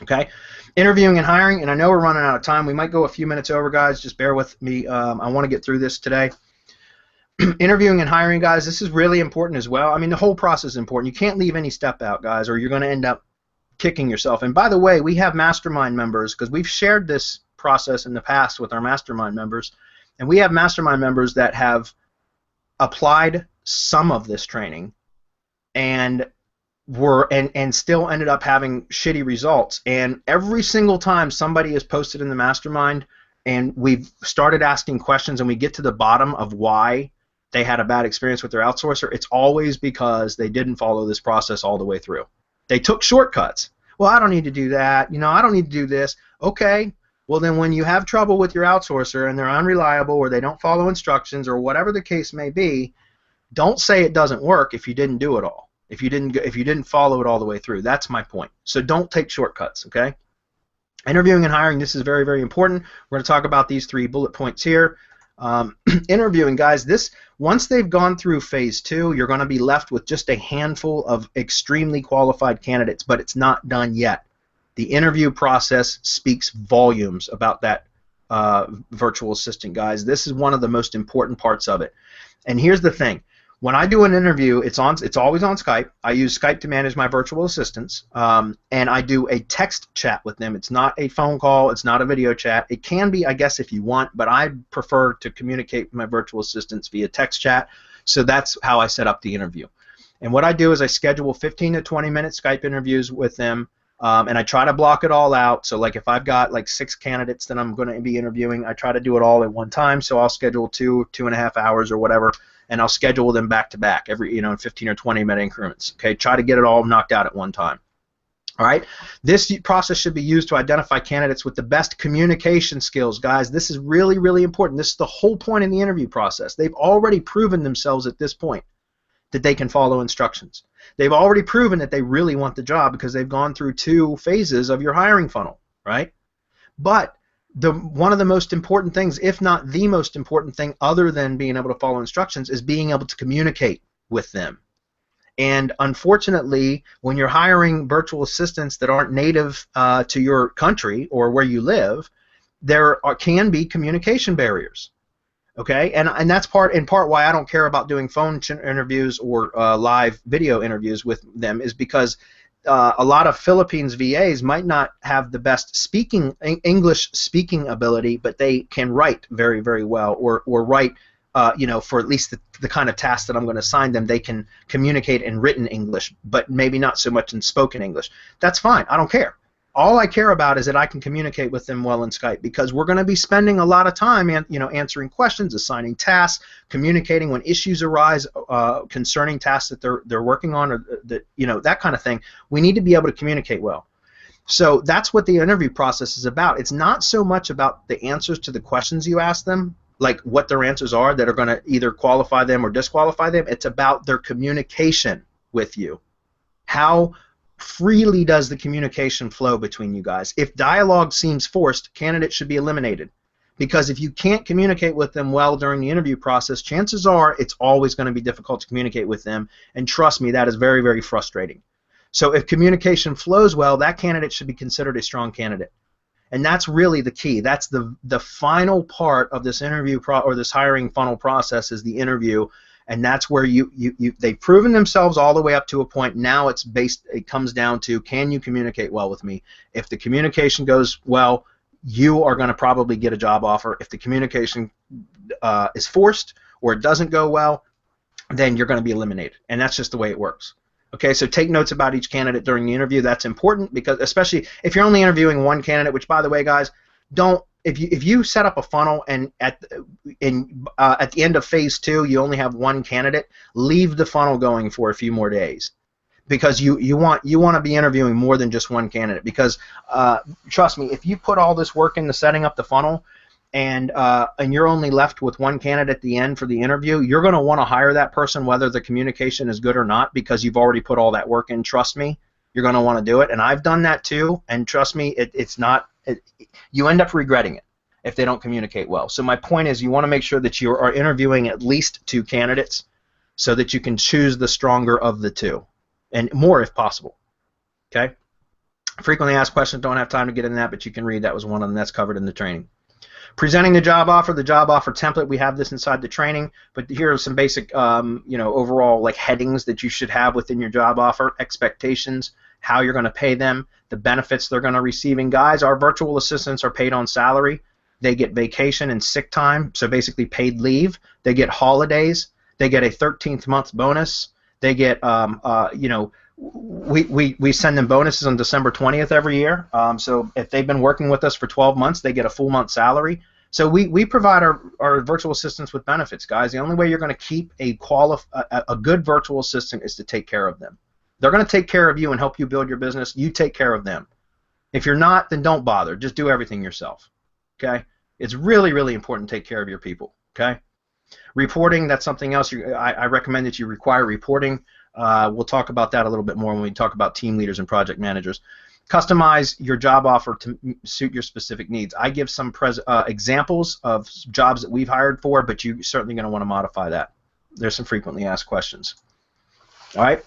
Okay, interviewing and hiring, and I know we're running out of time. We might go a few minutes over, guys. Just bear with me. I want to get through this today. Interviewing and hiring, guys, this is really important as well. I mean, the whole process is important. You can't leave any step out, guys, or you're going to end up kicking yourself. And by the way, we have mastermind members, because we've shared this process in the past with our mastermind members, and we have mastermind members that have applied some of this training and still ended up having shitty results. And every single time somebody is posted in the mastermind and we've started asking questions and we get to the bottom of why they had a bad experience with their outsourcer, it's always because they didn't follow this process all the way through. They took shortcuts. Well, I don't need to do that. You know, I don't need to do this. Okay. Well, then when you have trouble with your outsourcer and they're unreliable or they don't follow instructions or whatever the case may be, don't say it doesn't work if you didn't do it all. If you didn't follow it all the way through. That's my point. So don't take shortcuts, okay? Interviewing and hiring, this is very, very important. We're going to talk about these 3 bullet points here. Interviewing, guys, once they've gone through phase 2, you're going to be left with just a handful of extremely qualified candidates, but it's not done yet. The interview process speaks volumes about that virtual assistant, guys. This is one of the most important parts of it. And here's the thing. When I do an interview, it's always on Skype. I use Skype to manage my virtual assistants, and I do a text chat with them. It's not a phone call. It's not a video chat. It can be, I guess, if you want, but I prefer to communicate with my virtual assistants via text chat, so that's how I set up the interview. And what I do is I schedule 15 to 20-minute Skype interviews with them, and I try to block it all out. So like if I've got like 6 candidates that I'm going to be interviewing, I try to do it all at one time, so I'll schedule 2.5 hours or whatever, and I'll schedule them back to back every, in 15 or 20-minute increments. Okay, try to get it all knocked out at one time. All right, this process should be used to identify candidates with the best communication skills, guys. This is really, really important. This is the whole point in the interview process. They've already proven themselves at this point that they can follow instructions. They've already proven that they really want the job because they've gone through 2 phases of your hiring funnel, right? But one of the most important things, if not the most important thing other than being able to follow instructions, is being able to communicate with them. And unfortunately, when you're hiring virtual assistants that aren't native to your country or where you live, there can be communication barriers. Okay, and that's in part why I don't care about doing phone interviews or live video interviews with them, is because a lot of Philippines VAs might not have the best English speaking ability, but they can write very, very well, or write, for at least the kind of tasks that I'm going to assign them, they can communicate in written English, but maybe not so much in spoken English. That's fine. I don't care. All I care about is that I can communicate with them well in Skype, because we're going to be spending a lot of time, answering questions, assigning tasks, communicating when issues arise concerning tasks that they're working on, or that kind of thing. We need to be able to communicate well. So that's what the interview process is about. It's not so much about the answers to the questions you ask them, like what their answers are that are going to either qualify them or disqualify them. It's about their communication with you. How freely does the communication flow between you guys? If dialogue seems forced, candidates should be eliminated, because if you can't communicate with them well during the interview process, chances are it's always going to be difficult to communicate with them, and trust me, that is very, very frustrating. So if communication flows well, that candidate should be considered a strong candidate. And that's really the key. That's the final part of this interview or this hiring funnel process is the interview, and that's where they've proven themselves all the way up to a point. Now it comes down to, can you communicate well with me? If the communication goes well, you are going to probably get a job offer. If the communication is forced or it doesn't go well, then you're going to be eliminated, and that's just the way it works. Okay, so take notes about each candidate during the interview. That's important, because especially if you're only interviewing one candidate, which, by the way, guys, if you set up a funnel and at the end of phase 2 you only have one candidate, leave the funnel going for a few more days, because you want to be interviewing more than just one candidate. Because trust me, if you put all this work into setting up the funnel, and you're only left with one candidate at the end for the interview, you're going to want to hire that person whether the communication is good or not, because you've already put all that work in. Trust me, you're going to want to do it, and I've done that too, and trust me, you end up regretting it if they don't communicate well. So my point is, you want to make sure that you are interviewing at least 2 candidates so that you can choose the stronger of the 2, and more if possible. Okay? Frequently asked questions, don't have time to get into that, but you can read. That was one of them. That's covered in the training. Presenting the job offer template, we have this inside the training, but here are some basic, overall like headings that you should have within your job offer: expectations, how you're going to pay them, the benefits they're going to receive. And guys, our virtual assistants are paid on salary. They get vacation and sick time, so basically paid leave. They get holidays. They get a 13th month bonus. They get, we send them bonuses on December 20th every year. So if they've been working with us for 12 months, they get a full month salary. So we provide our virtual assistants with benefits, guys. The only way you're going to keep a good virtual assistant is to take care of them. They're going to take care of you and help you build your business. You take care of them. If you're not, then don't bother. Just do everything yourself. Okay? It's really, really important to take care of your people. Okay? Reporting, that's something else. I recommend that you require reporting. We'll talk about that a little bit more when we talk about team leaders and project managers. Customize your job offer to suit your specific needs. I give some examples of jobs that we've hired for, but you're certainly going to want to modify that. There's some frequently asked questions. All right.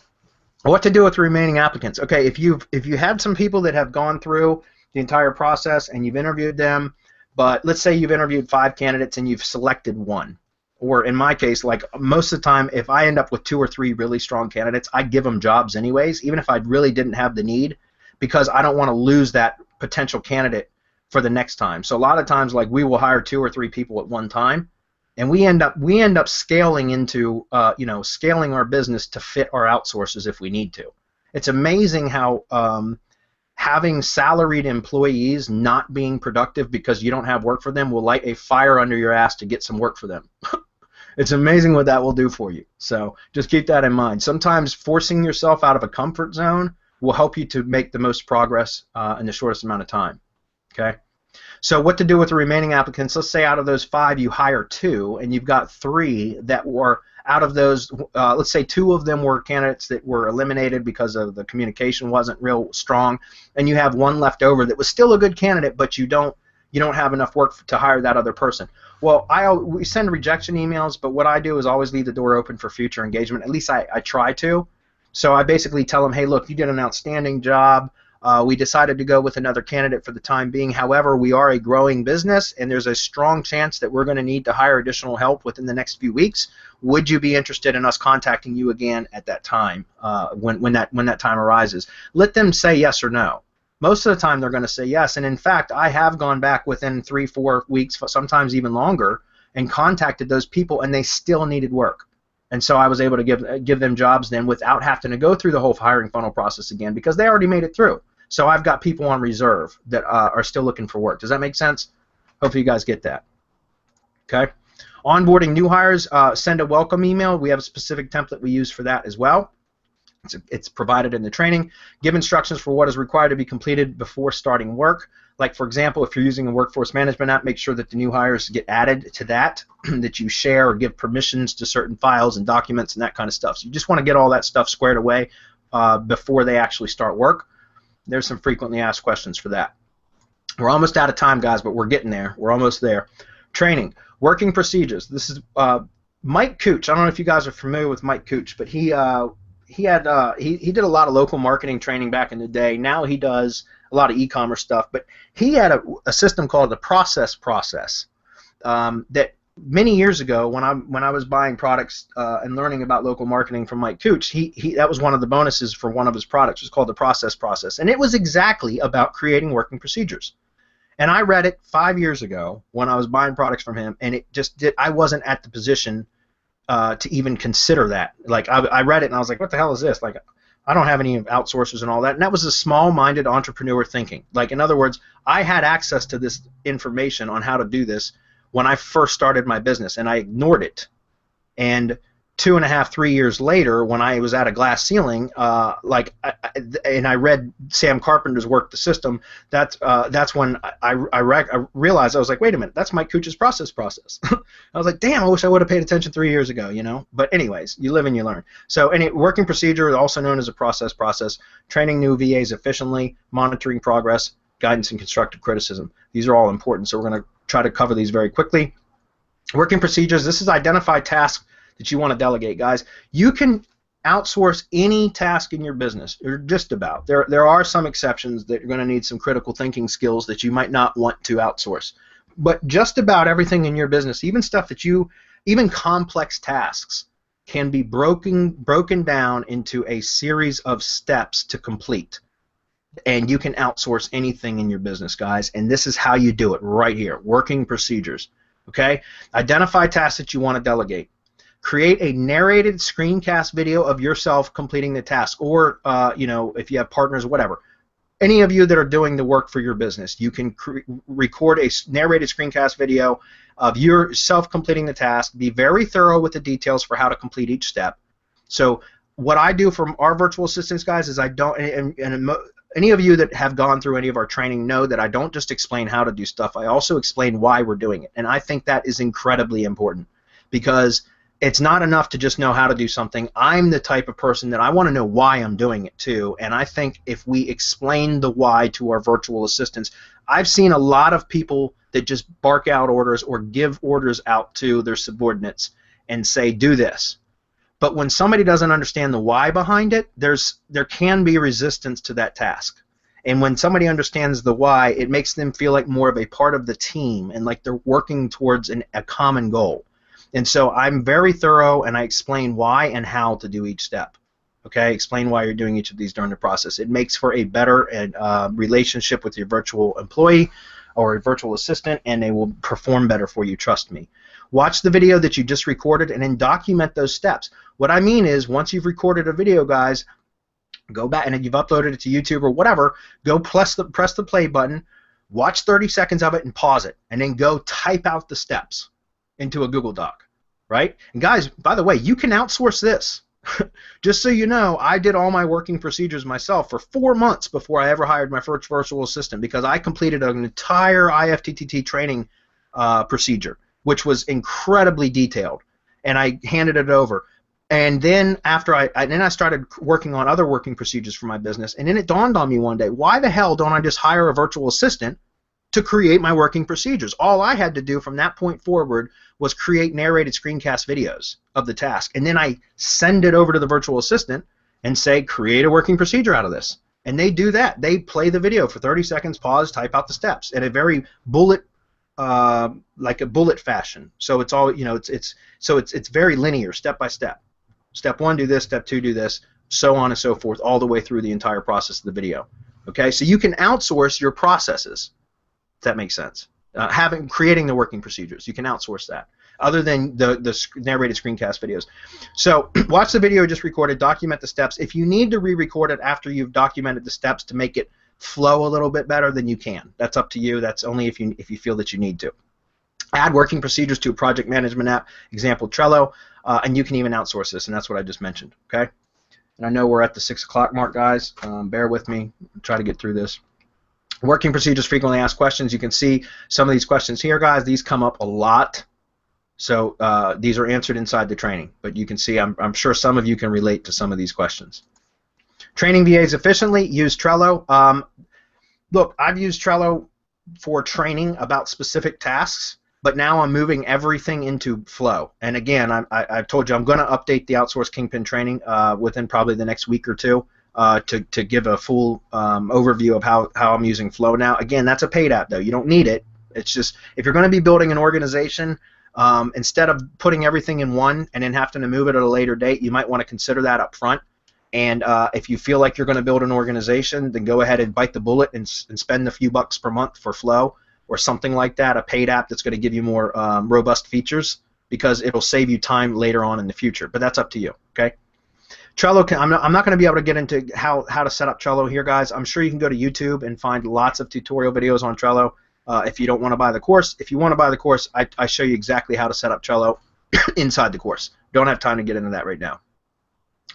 What to do with the remaining applicants? Okay, if you had some people that have gone through the entire process and you've interviewed them, but let's say you've interviewed 5 candidates and you've selected 1. Or in my case, like most of the time, if I end up with 2 or 3 really strong candidates, I give them jobs anyways, even if I really didn't have the need, because I don't want to lose that potential candidate for the next time. So a lot of times, like, we will hire 2 or 3 people at one time, and we end up scaling into scaling our business to fit our outsources if we need to. It's amazing how having salaried employees not being productive because you don't have work for them will light a fire under your ass to get some work for them. It's amazing what that will do for you. So just keep that in mind. Sometimes forcing yourself out of a comfort zone will help you to make the most progress in the shortest amount of time. Okay? So what to do with the remaining applicants? Let's say out of those 5 you hire 2, and you've got 3 that were out of those. Let's say 2 of them were candidates that were eliminated because of the communication wasn't real strong, and you have 1 left over that was still a good candidate, but you don't have enough work to hire that other person. Well, we send rejection emails, but what I do is always leave the door open for future engagement. At least I try to. So I basically tell them, hey, look, you did an outstanding job. We decided to go with another candidate for the time being. However, we are a growing business, and there's a strong chance that we're going to need to hire additional help within the next few weeks. Would you be interested in us contacting you again at that time when that time arises? Let them say yes or no. Most of the time, they're going to say yes. And in fact, I have gone back within 3-4 weeks, sometimes even longer, and contacted those people, and they still needed work. And so I was able to give them jobs then without having to go through the whole hiring funnel process again, because they already made it through. So I've got people on reserve that are still looking for work. Does that make sense? Hopefully you guys get that. Okay. Onboarding new hires, send a welcome email. We have a specific template we use for that as well. It's provided in the training. Give instructions for what is required to be completed before starting work. Like, for example, if you're using a workforce management app, make sure that the new hires get added to that, that you share or give permissions to certain files and documents and that kind of stuff. So you just want to get all that stuff squared away before they actually start work. There's some frequently asked questions for that. We're almost out of time, guys, but we're getting there. We're almost there. Training. Working procedures. This is Mike Cooch. I don't know if you guys are familiar with Mike Cooch, but he did a lot of local marketing training back in the day. Now he does a lot of e-commerce stuff. But he had a system called the process that many years ago when I was buying products and learning about local marketing from Mike Cooch, that was one of the bonuses for one of his products. It was called the process, and it was exactly about creating working procedures. And I read it 5 years ago when I was buying products from him, and I wasn't at the position to even consider that. Like I read it and I was like, what the hell is this? Like, I don't have any outsourcers and all that. And that was a small-minded entrepreneur thinking. Like, in other words, I had access to this information on how to do this when I first started my business, and I ignored it. And 2.5, 3 years later, when I was at a glass ceiling, and I read Sam Carpenter's work, The System, that's when I realized, I was like, wait a minute, that's Mike Cooch's process. I was like, damn, I wish I would have paid attention 3 years ago, you know? But anyways, you live and you learn. So working procedure, also known as a process, training new VAs efficiently, monitoring progress, guidance, and constructive criticism. These are all important, so we're going to try to cover these very quickly. Working procedures, this is identify tasks that you want to delegate, guys. You can outsource any task in your business, or just about. There are some exceptions that you're going to need some critical thinking skills that you might not want to outsource. But just about everything in your business, even complex tasks, can be broken down into a series of steps to complete. And you can outsource anything in your business, guys. And this is how you do it right here, working procedures. Okay? Identify tasks that you want to delegate. Create a narrated screencast video of yourself completing the task, or if you have partners, whatever. Any of you that are doing the work for your business, you can record a narrated screencast video of yourself completing the task. Be very thorough with the details for how to complete each step. So what I do from our virtual assistants, guys, is I don't, and any of you that have gone through any of our training know that I don't just explain how to do stuff. I also explain why we're doing it, and I think that is incredibly important, because it's not enough to just know how to do something. I'm the type of person that I want to know why I'm doing it too, and I think if we explain the why to our virtual assistants, I've seen a lot of people that just bark out orders or give orders out to their subordinates and say, do this. But when somebody doesn't understand the why behind it, there can be resistance to that task. And when somebody understands the why, it makes them feel like more of a part of the team and like they're working towards a common goal. And so I'm very thorough, and I explain why and how to do each step. Okay, explain why you're doing each of these during the process. It makes for a better relationship with your virtual employee or a virtual assistant, and they will perform better for you, trust me. Watch the video that you just recorded and then document those steps. What I mean is, once you've recorded a video, guys, go back, and you've uploaded it to YouTube or whatever, go press the play button, watch 30 seconds of it and pause it, and then go type out the steps into a Google Doc, right? And guys, by the way, you can outsource this. Just so you know, I did all my working procedures myself for 4 months before I ever hired my first virtual assistant, because I completed an entire IFTTT training procedure, which was incredibly detailed, and I handed it over. And then after I started working on other working procedures for my business, and then it dawned on me one day, why the hell don't I just hire a virtual assistant to create my working procedures? All I had to do from that point forward was create narrated screencast videos of the task, and then I send it over to the virtual assistant and say, create a working procedure out of this. And they do that. They play the video for 30 seconds, pause, type out the steps in a very like a bullet fashion. So it's all, it's very linear, step by step. Step 1, do this. Step 2, do this. So on and so forth, all the way through the entire process of the video. Okay, so you can outsource your processes. If that makes sense. Creating the working procedures, you can outsource that, other than the narrated screencast videos. So watch the video just recorded, document the steps. If you need to re-record it after you've documented the steps to make it flow a little bit better, then you can. That's up to you. That's only if you feel that you need to. Add working procedures to a project management app, example Trello, and you can even outsource this, and that's what I just mentioned. Okay. And I know we're at the 6 o'clock mark, guys. Bear with me. I'll try to get through this. Working procedures, frequently asked questions. You can see some of these questions here, guys. These come up a lot. So these are answered inside the training. But you can see, I'm sure some of you can relate to some of these questions. Training VAs efficiently, use Trello. Look, I've used Trello for training about specific tasks, but now I'm moving everything into Flow. And again, I've told you I'm going to update the Outsource Kingpin training within probably the next week or two. to give a full overview of how I'm using Flow now. Again, that's a paid app though. You don't need it. It's just if you're going to be building an organization, instead of putting everything in one and then having to move it at a later date, you might want to consider that up front. And if you feel like you're going to build an organization, then go ahead and bite the bullet and spend a few bucks per month for Flow or something like that, a paid app that's going to give you more robust features, because it'll save you time later on in the future. But that's up to you, okay? Trello, I'm not going to be able to get into how to set up Trello here, guys. I'm sure you can go to YouTube and find lots of tutorial videos on Trello if you don't want to buy the course. If you want to buy the course, I show you exactly how to set up Trello inside the course. Don't have time to get into that right now,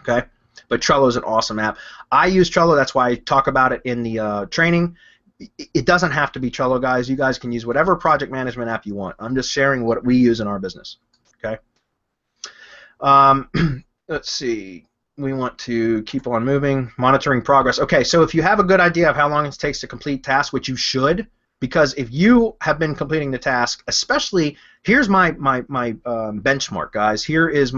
okay? But Trello is an awesome app. I use Trello. That's why I talk about it in the training. It doesn't have to be Trello, guys. You guys can use whatever project management app you want. I'm just sharing what we use in our business, okay? Let's see. We want to keep on moving. Monitoring progress. Okay, so if you have a good idea of how long it takes to complete tasks, which you should, because if you have been completing the task, especially, here's my benchmark, guys. Here is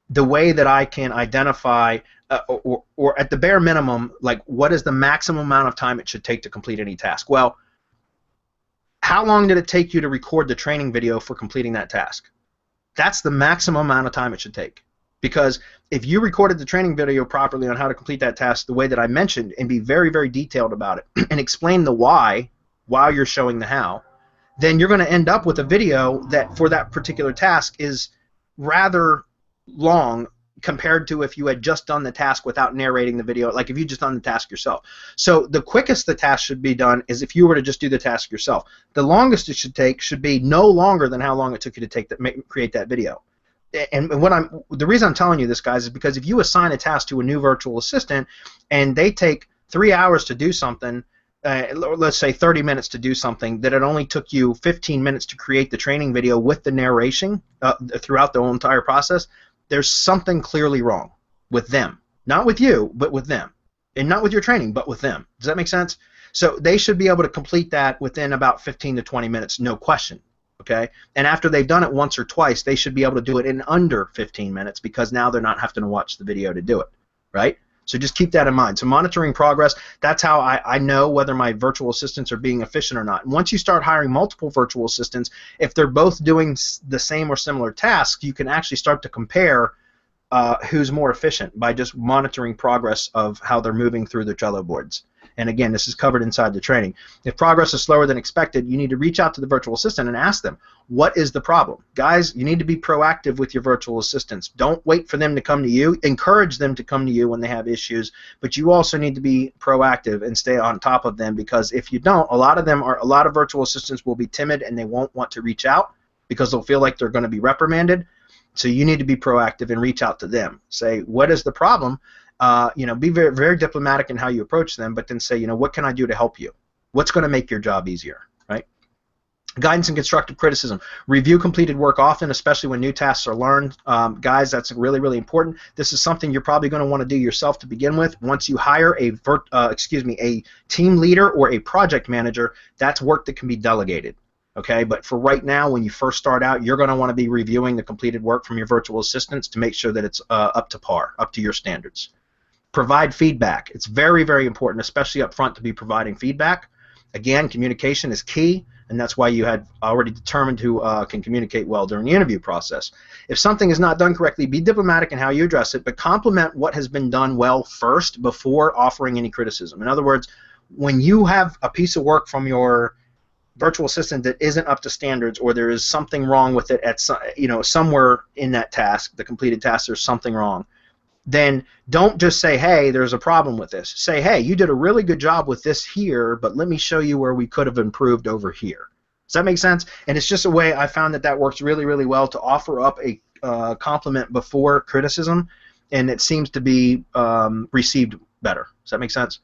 the way that I can identify, or at the bare minimum, like what is the maximum amount of time it should take to complete any task. Well, how long did it take you to record the training video for completing that task? That's the maximum amount of time it should take. Because if you recorded the training video properly on how to complete that task the way that I mentioned and be very, very detailed about it and explain the why while you're showing the how, then you're going to end up with a video that for that particular task is rather long compared to if you had just done the task without narrating the video, like if you just done the task yourself. So the quickest the task should be done is if you were to just do the task yourself. The longest it should take should be no longer than how long it took you to create that video. And the reason I'm telling you this, guys, is because if you assign a task to a new virtual assistant and they take 3 hours to do something, let's say 30 minutes to do something, that it only took you 15 minutes to create the training video with the narration throughout the whole entire process, there's something clearly wrong with them. Not with you, but with them. And not with your training, but with them. Does that make sense? So they should be able to complete that within about 15 to 20 minutes, no question. Okay? And after they've done it once or twice, they should be able to do it in under 15 minutes because now they're not having to watch the video to do it. Right? So just keep that in mind. So monitoring progress, that's how I know whether my virtual assistants are being efficient or not. And once you start hiring multiple virtual assistants, if they're both doing the same or similar tasks, you can actually start to compare who's more efficient by just monitoring progress of how they're moving through the Trello boards. And again, this is covered inside the training. If progress is slower than expected, you need to reach out to the virtual assistant and ask them, what is the problem? Guys, you need to be proactive with your virtual assistants. Don't wait for them to come to you. Encourage them to come to you when they have issues, but you also need to be proactive and stay on top of them, because if you don't, a lot of virtual assistants will be timid and they won't want to reach out because they'll feel like they're going to be reprimanded. So you need to be proactive and reach out to them. Say, what is the problem? Be very, very diplomatic in how you approach them, but then say, what can I do to help you? What's going to make your job easier, right? Guidance and constructive criticism. Review completed work often, especially when new tasks are learned. Guys, that's really, really important. This is something you're probably going to want to do yourself to begin with. Once you hire a team leader or a project manager, that's work that can be delegated. Okay, but for right now, when you first start out, you're going to want to be reviewing the completed work from your virtual assistants to make sure that it's up to par, up to your standards. Provide feedback. It's very, very important, especially up front, to be providing feedback. Again, communication is key, and that's why you had already determined who can communicate well during the interview process. If something is not done correctly, be diplomatic in how you address it, but compliment what has been done well first before offering any criticism. In other words, when you have a piece of work from your virtual assistant that isn't up to standards, or there is something wrong with it at somewhere in that task, the completed task, there's something wrong, then don't just say, hey, there's a problem with this. Say, hey, you did a really good job with this here, but let me show you where we could have improved over here. Does that make sense? And it's just a way I found that works really, really well to offer up a compliment before criticism, and it seems to be received better. Does that make sense?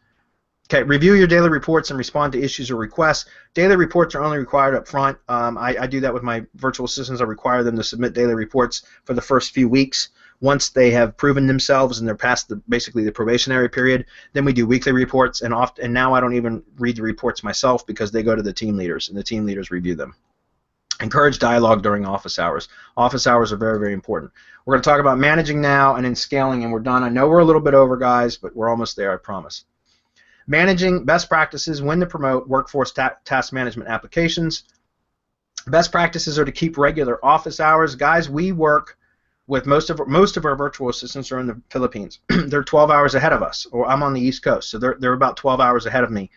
Okay, review your daily reports and respond to issues or requests. Daily reports are only required up front. I do that with my virtual assistants. I require them to submit daily reports for the first few weeks. Once they have proven themselves and they're past basically the probationary period, then we do weekly reports, and now I don't even read the reports myself because they go to the team leaders, and the team leaders review them. Encourage dialogue during office hours. Office hours are very, very important. We're going to talk about managing now and then scaling, and we're done. I know we're a little bit over, guys, but we're almost there, I promise. Managing best practices when to promote workforce task management applications. Best practices are to keep regular office hours. Guys, we work with most of our virtual assistants are in the Philippines. They're 12 hours ahead of us, or I'm on the East Coast, so they're about 12 hours ahead of me.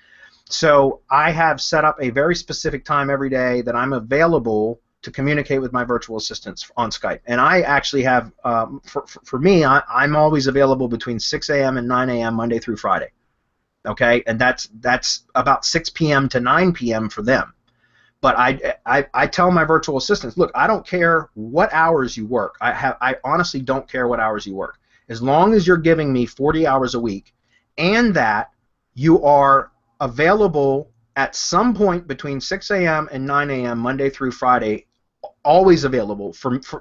So I have set up a very specific time every day that I'm available to communicate with my virtual assistants on Skype. And I actually have, for me, I'm always available between 6 a.m. and 9 a.m. Monday through Friday. Okay, and that's about 6 p.m. to 9 p.m. for them. But I tell my virtual assistants, look, I don't care what hours you work. I honestly don't care what hours you work. As long as you're giving me 40 hours a week and that you are available at some point between 6 a.m. and 9 a.m. Monday through Friday, always available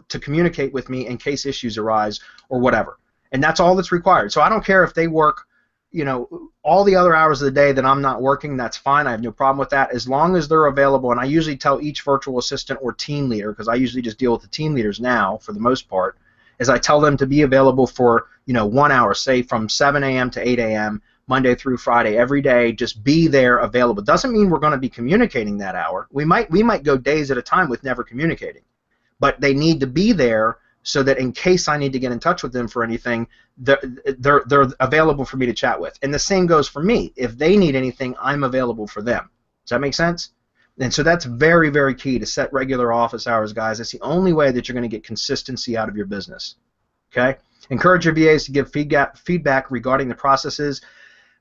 to communicate with me in case issues arise or whatever. And that's all that's required. So I don't care if they work, you know, all the other hours of the day that I'm not working, that's fine. I have no problem with that as long as they're available. And I usually tell each virtual assistant or team leader, because I usually just deal with the team leaders now for the most part, is I tell them to be available for, you know, 1 hour, say from 7 a.m. to 8 a.m. Monday through Friday, every day. Just be there available. Doesn't mean we're going to be communicating that hour. We might go days at a time with never communicating, but they need to be there so that in case I need to get in touch with them for anything, they're available for me to chat with. And the same goes for me. If they need anything, I'm available for them. Does that make sense? And so that's very, very key to set regular office hours, guys. That's the only way that you're going to get consistency out of your business. Okay? Encourage your VAs to give feedback regarding the processes.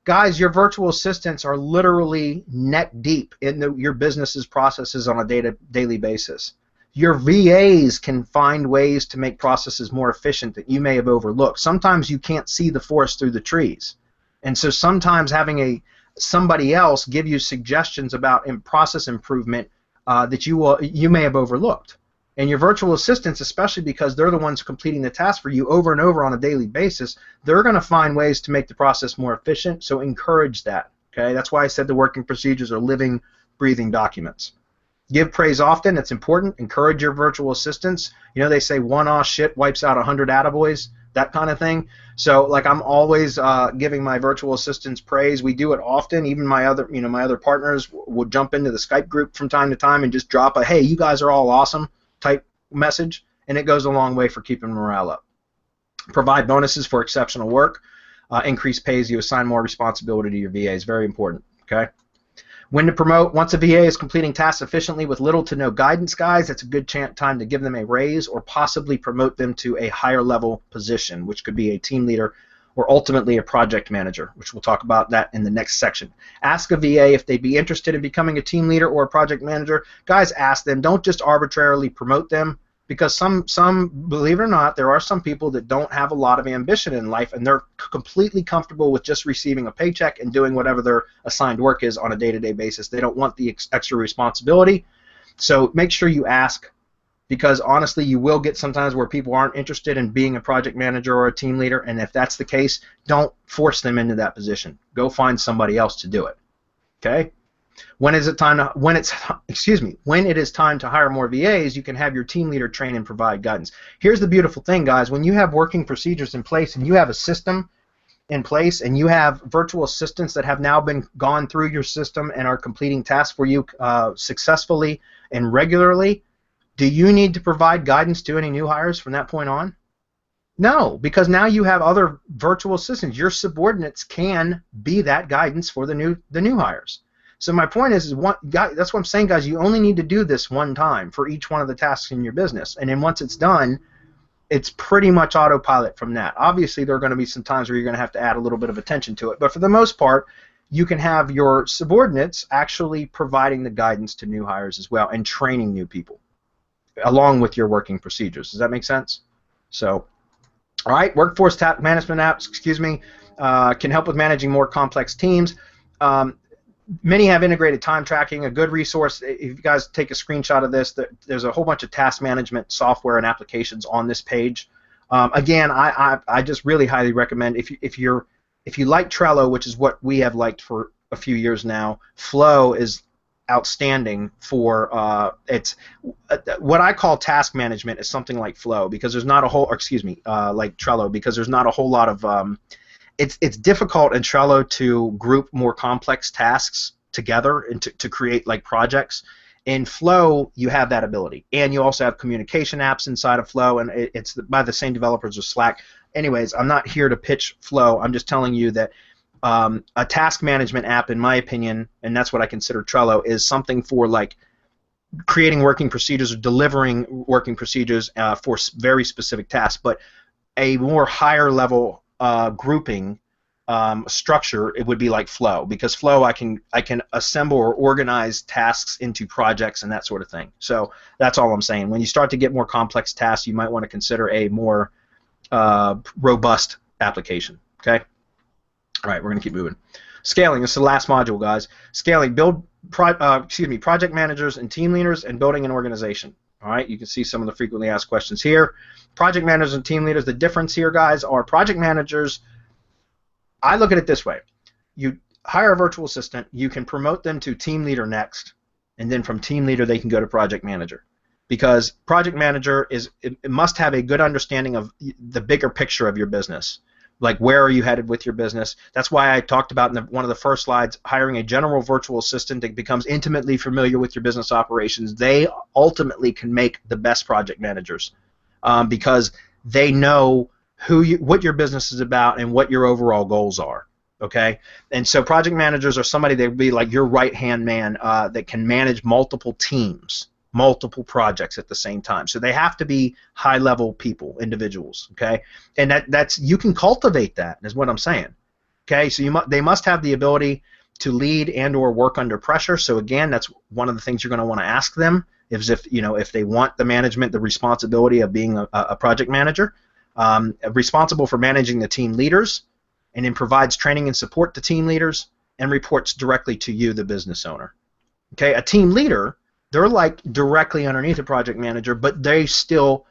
Guys, your virtual assistants are literally neck deep in your business's processes on a daily basis. Your VAs can find ways to make processes more efficient that you may have overlooked. Sometimes you can't see the forest through the trees. And so sometimes having somebody else give you suggestions about process improvement that you may have overlooked. And your virtual assistants, especially because they're the ones completing the task for you over and over on a daily basis, they're going to find ways to make the process more efficient, so encourage that. Okay? That's why I said the working procedures are living, breathing documents. Give praise often. It's important. Encourage your virtual assistants. You know, they say one aw shit wipes out 100 attaboys, that kind of thing. So, like, I'm always giving my virtual assistants praise. We do it often. Even my other partners would jump into the Skype group from time to time and just drop a, hey, you guys are all awesome type message, and it goes a long way for keeping morale up. Provide bonuses for exceptional work. Increase pay as you assign more responsibility to your VAs. Very important. Okay. When to promote. Once a VA is completing tasks efficiently with little to no guidance, guys, it's a good time to give them a raise or possibly promote them to a higher level position, which could be a team leader or ultimately a project manager, which we'll talk about that in the next section. Ask a VA if they'd be interested in becoming a team leader or a project manager. Guys, ask them. Don't just arbitrarily promote them, because some, believe it or not, there are some people that don't have a lot of ambition in life, and they're completely comfortable with just receiving a paycheck and doing whatever their assigned work is on a day-to-day basis. They don't want the extra responsibility. So make sure you ask, because honestly, you will get sometimes where people aren't interested in being a project manager or a team leader, and if that's the case, don't force them into that position. Go find somebody else to do it. Okay? When it is time to hire more VAs, you can have your team leader train and provide guidance. Here's the beautiful thing, guys. When you have working procedures in place and you have a system in place and you have virtual assistants that have now gone through your system and are completing tasks for you successfully and regularly, do you need to provide guidance to any new hires from that point on? No, because now you have other virtual assistants. Your subordinates can be that guidance for the new hires. So my point is that's what I'm saying, guys. You only need to do this one time for each one of the tasks in your business, and then once it's done, it's pretty much autopilot from that. Obviously, there are going to be some times where you're going to have to add a little bit of attention to it, but for the most part, you can have your subordinates actually providing the guidance to new hires as well and training new people along with your working procedures. Does that make sense? So, all right, workforce management apps, can help with managing more complex teams. Many have integrated time tracking. A good resource, if you guys take a screenshot of this, there's a whole bunch of task management software and applications on this page. Again, I just really highly recommend, if you like Trello, which is what we have liked for a few years now, Flow is outstanding for it's what I call task management is something like Flow, because there's not a whole, or excuse me, like Trello, because there's not a whole lot of it's difficult in Trello to group more complex tasks together and to create like projects. In Flow, you have that ability, and you also have communication apps inside of Flow, and it's by the same developers as Slack. Anyways, I'm not here to pitch Flow. I'm just telling you that a task management app, in my opinion, and that's what I consider Trello, is something for like creating working procedures or delivering working procedures for very specific tasks. But a more higher level grouping structure, it would be like Flow, because Flow I can assemble or organize tasks into projects and that sort of thing. So that's all I'm saying. When you start to get more complex tasks, you might want to consider a more robust application. Okay. All right, we're going to keep moving. Scaling, this is the last module, guys. Scaling, project managers and team leaders, and building an organization. All right, you can see some of the frequently asked questions here. Project managers and team leaders, the difference here, guys, are project managers, I look at it this way. You hire a virtual assistant, you can promote them to team leader next, and then from team leader they can go to project manager. Because project manager it must have a good understanding of the bigger picture of your business. Like, where are you headed with your business? That's why I talked about in one of the first slides, hiring a general virtual assistant that becomes intimately familiar with your business operations. They ultimately can make the best project managers because they know what your business is about and what your overall goals are. Okay, and so project managers are somebody that would be like your right-hand man that can manage multiple teams, multiple projects at the same time. So they have to be high-level people, individuals, okay? And that's you can cultivate that, is what I'm saying. Okay, so they must have the ability to lead and or work under pressure. So again, that's one of the things you're going to want to ask them if they want the management, the responsibility of being a project manager, responsible for managing the team leaders, and then provides training and support to team leaders and reports directly to you, the business owner. Okay, a team leader, they're like directly underneath a project manager, but they still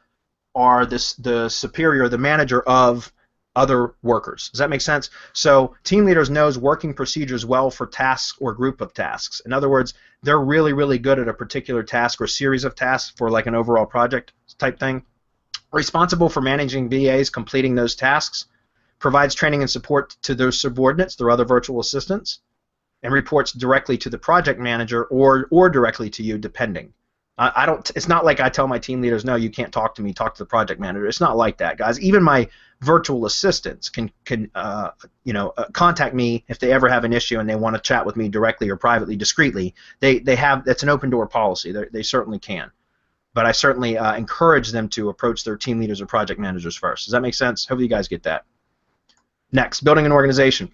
are the superior, the manager of other workers. Does that make sense? So team leaders knows working procedures well for tasks or group of tasks. In other words, they're really, really good at a particular task or series of tasks for like an overall project type thing. Responsible for managing VAs completing those tasks, provides training and support to their subordinates, their other virtual assistants, and reports directly to the project manager or directly to you, depending. It's not like I tell my team leaders, no, you can't talk to me, talk to the project manager. It's not like that, guys. Even my virtual assistants can contact me if they ever have an issue and they want to chat with me directly or privately, discreetly. That's an open door policy. They certainly can. But I certainly encourage them to approach their team leaders or project managers first. Does that make sense? Hopefully you guys get that. Next, building an organization.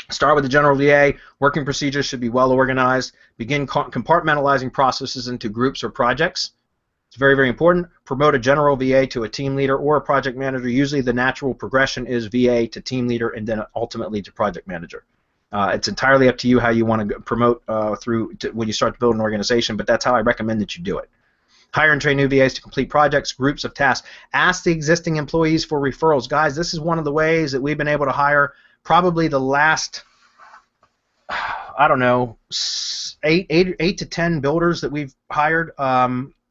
Start with the general VA. Working procedures should be well organized. Begin compartmentalizing processes into groups or projects. It's very, very important. Promote a general VA to a team leader or a project manager. Usually the natural progression is VA to team leader and then ultimately to project manager. It's entirely up to you how you want to promote when you start to build an organization, but that's how I recommend that you do it. Hire and train new VAs to complete projects, groups of tasks. Ask the existing employees for referrals. Guys, this is one of the ways that we've been able to hire probably the last, I don't know, 8 to 10 builders that we've hired for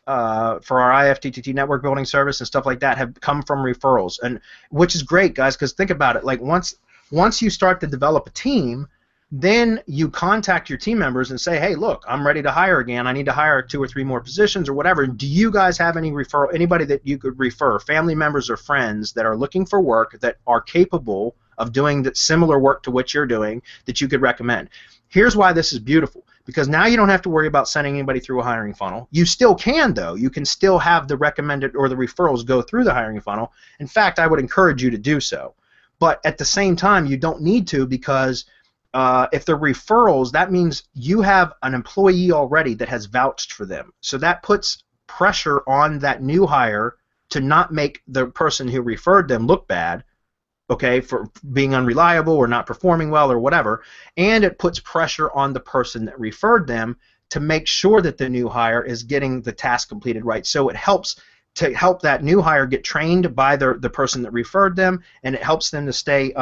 our IFTTT network building service and stuff like that have come from referrals, and which is great, guys, because think about it. Like once you start to develop a team, then you contact your team members and say, hey, look, I'm ready to hire again. I need to hire 2 or 3 more positions or whatever. Do you guys have anybody that you could refer, family members or friends that are looking for work that are capable of doing similar work to what you're doing that you could recommend? Here's why this is beautiful. Because now you don't have to worry about sending anybody through a hiring funnel. You still can, though. You can still have the recommended or the referrals go through the hiring funnel. In fact, I would encourage you to do so. But at the same time, you don't need to, because if they're referrals, that means you have an employee already that has vouched for them. So that puts pressure on that new hire to not make the person who referred them look bad, okay, for being unreliable or not performing well or whatever. And it puts pressure on the person that referred them to make sure that the new hire is getting the task completed right. So it helps to help that new hire get trained by the person that referred them, and it helps them to stay,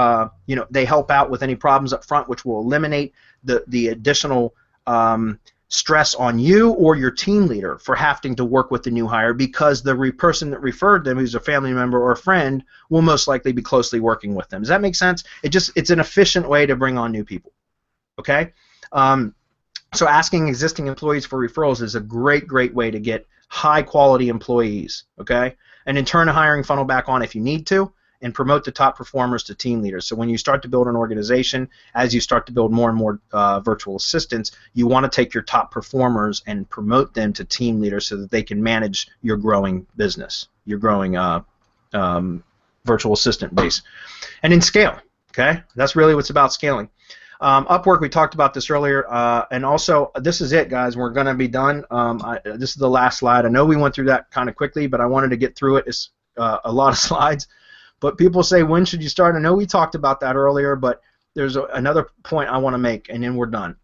they help out with any problems up front, which will eliminate the additional stress on you or your team leader for having to work with the new hire, because the person that referred them, who's a family member or a friend, will most likely be closely working with them. Does that make sense? It's an efficient way to bring on new people. Okay? So asking existing employees for referrals is a great way to get high quality employees. Okay? And in turn, a hiring funnel back on if you need to, and promote the top performers to team leaders. So when you start to build an organization, as you start to build more and more virtual assistants, you want to take your top performers and promote them to team leaders so that they can manage your growing business, your growing virtual assistant base. And then scale, okay? That's really what's about scaling. Upwork, we talked about this earlier, and also this is it, guys. We're going to be done. This is the last slide. I know we went through that kind of quickly, but I wanted to get through it. It's a lot of slides. But people say, when should you start? I know we talked about that earlier, but there's another point I want to make, and then we're done.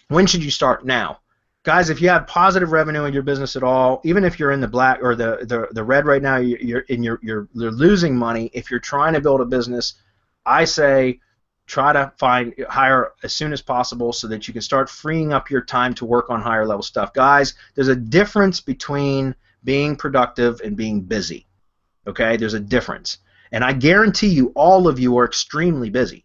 When should you start? Now. Guys, if you have positive revenue in your business at all, even if you're in the black or the red right now, you're losing money. If you're trying to build a business, I say try to hire as soon as possible so that you can start freeing up your time to work on higher level stuff. Guys, there's a difference between being productive and being busy. Okay? There's a difference. And I guarantee you, all of you are extremely busy,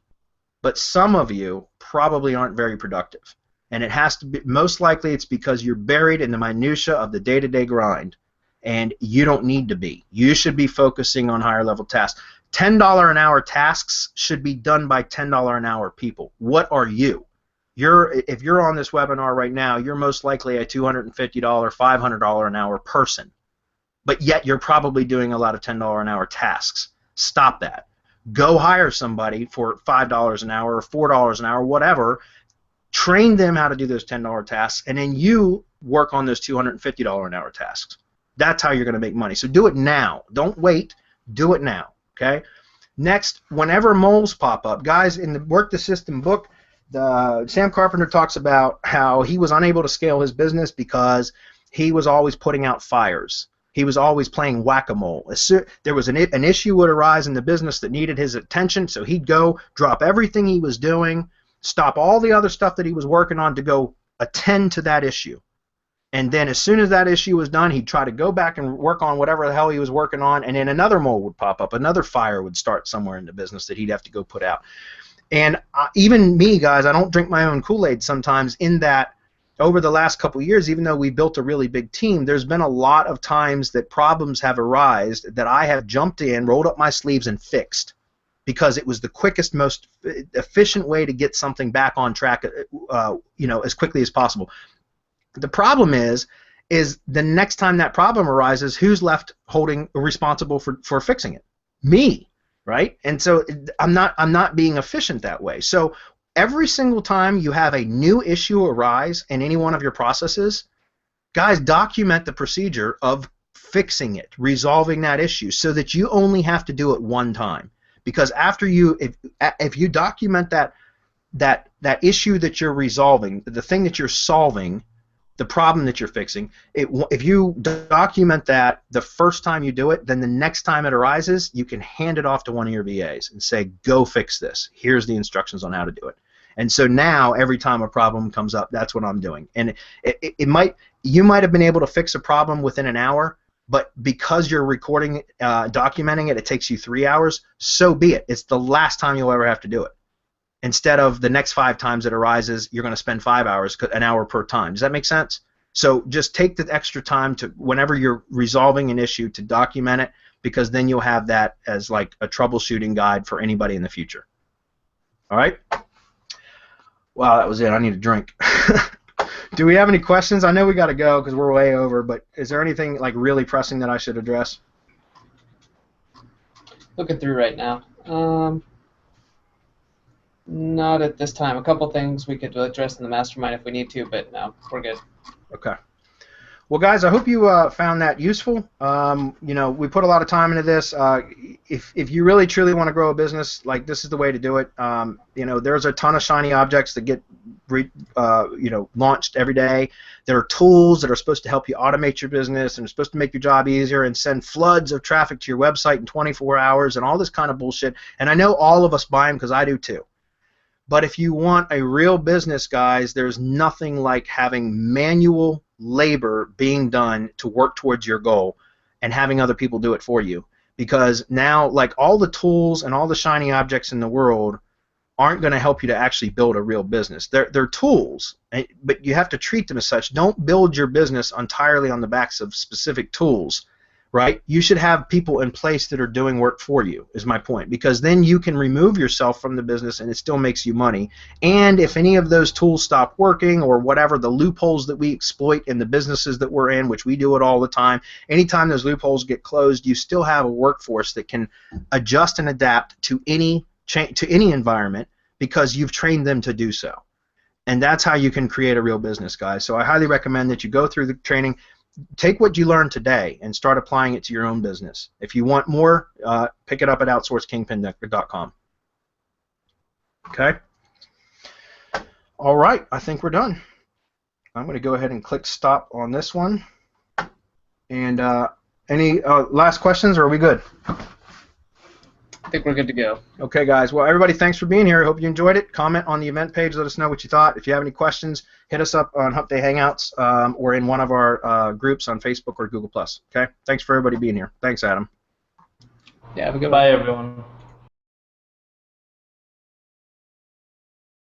but some of you probably aren't very productive. And it has to be, most likely it's because you're buried in the minutia of the day-to-day grind, and you don't need to be. You should be focusing on higher level tasks. $10 an hour tasks should be done by $10 an hour people. What are you? If you're on this webinar right now, you're most likely a $250, $500 an hour person, but yet you're probably doing a lot of $10 an hour tasks. Stop that. Go hire somebody for $5 an hour or $4 an hour, whatever. Train them how to do those $10 tasks, and then you work on those $250 an hour tasks. That's how you're going to make money. So do it now. Don't wait. Do it now. Okay? Next, whenever moles pop up, guys, in the Work the System book, Sam Carpenter talks about how he was unable to scale his business because he was always putting out fires. He was always playing whack-a-mole. There was an issue would arise in the business that needed his attention, so he'd go drop everything he was doing, stop all the other stuff that he was working on to go attend to that issue. And then as soon as that issue was done, he'd try to go back and work on whatever the hell he was working on, and then another mole would pop up. Another fire would start somewhere in the business that he'd have to go put out. And even me, guys, I don't drink my own Kool-Aid sometimes, in that over the last couple of years, even though we built a really big team, there's been a lot of times that problems have arisen that I have jumped in, rolled up my sleeves, and fixed, because it was the quickest, most efficient way to get something back on track, as quickly as possible. The problem is the next time that problem arises, who's left responsible for fixing it? Me, right? And so I'm not being efficient that way. So every single time you have a new issue arise in any one of your processes, guys, document the procedure of fixing it, resolving that issue, so that you only have to do it one time. Because after if you document that issue that you're resolving, the thing that you're solving, the problem that you're fixing, if you document that the first time you do it, then the next time it arises, you can hand it off to one of your VAs and say, go fix this. Here's the instructions on how to do it. And so now, every time a problem comes up, that's what I'm doing. And you might have been able to fix a problem within an hour, but because you're recording, documenting it, it takes you 3 hours. So be it. It's the last time you'll ever have to do it. Instead of the next 5 times it arises, you're going to spend 5 hours, an hour per time. Does that make sense? So just take the extra time to, whenever you're resolving an issue, to document it, because then you'll have that as like a troubleshooting guide for anybody in the future. All right? Wow, that was it. I need a drink. Do we have any questions? I know we got to go because we're way over, but is there anything like really pressing that I should address?
Looking through right now. Not at this time. A couple things we could address in the mastermind if we need to, but no, we're good.
Okay. Well, guys, I hope you found that useful. We put a lot of time into this. If you really truly want to grow a business, like, this is the way to do it. There's a ton of shiny objects that get launched every day. There are tools that are supposed to help you automate your business and are supposed to make your job easier and send floods of traffic to your website in 24 hours and all this kind of bullshit. And I know all of us buy them because I do too. But if you want a real business, guys, there's nothing like having manual labor being done to work towards your goal and having other people do it for you. Because now, like, all the tools and all the shiny objects in the world aren't going to help you to actually build a real business. They're tools, but you have to treat them as such. Don't build your business entirely on the backs of specific tools, right? You should have people in place that are doing work for you, is my point, because then you can remove yourself from the business and it still makes you money. And if any of those tools stop working, or whatever, the loopholes that we exploit in the businesses that we're in, which we do it all the time, anytime those loopholes get closed, you still have a workforce that can adjust and adapt to any environment, because you've trained them to do so. And that's how you can create a real business, guys. So I highly recommend that you go through the training, take what you learned today, and start applying it to your own business. If you want more, pick it up at OutsourceKingpin.com. Okay? All right, I think we're done. I'm going to go ahead and click stop on this one. And any last questions, or are we good?
I think we're good to go.
Okay, guys. Well, everybody, thanks for being here. I hope you enjoyed it. Comment on the event page. Let us know what you thought. If you have any questions, hit us up on Hump Day Hangouts or in one of our groups on Facebook or Google+. Okay? Thanks for everybody being here. Thanks, Adam.
Yeah, have a good one.
Bye, everyone.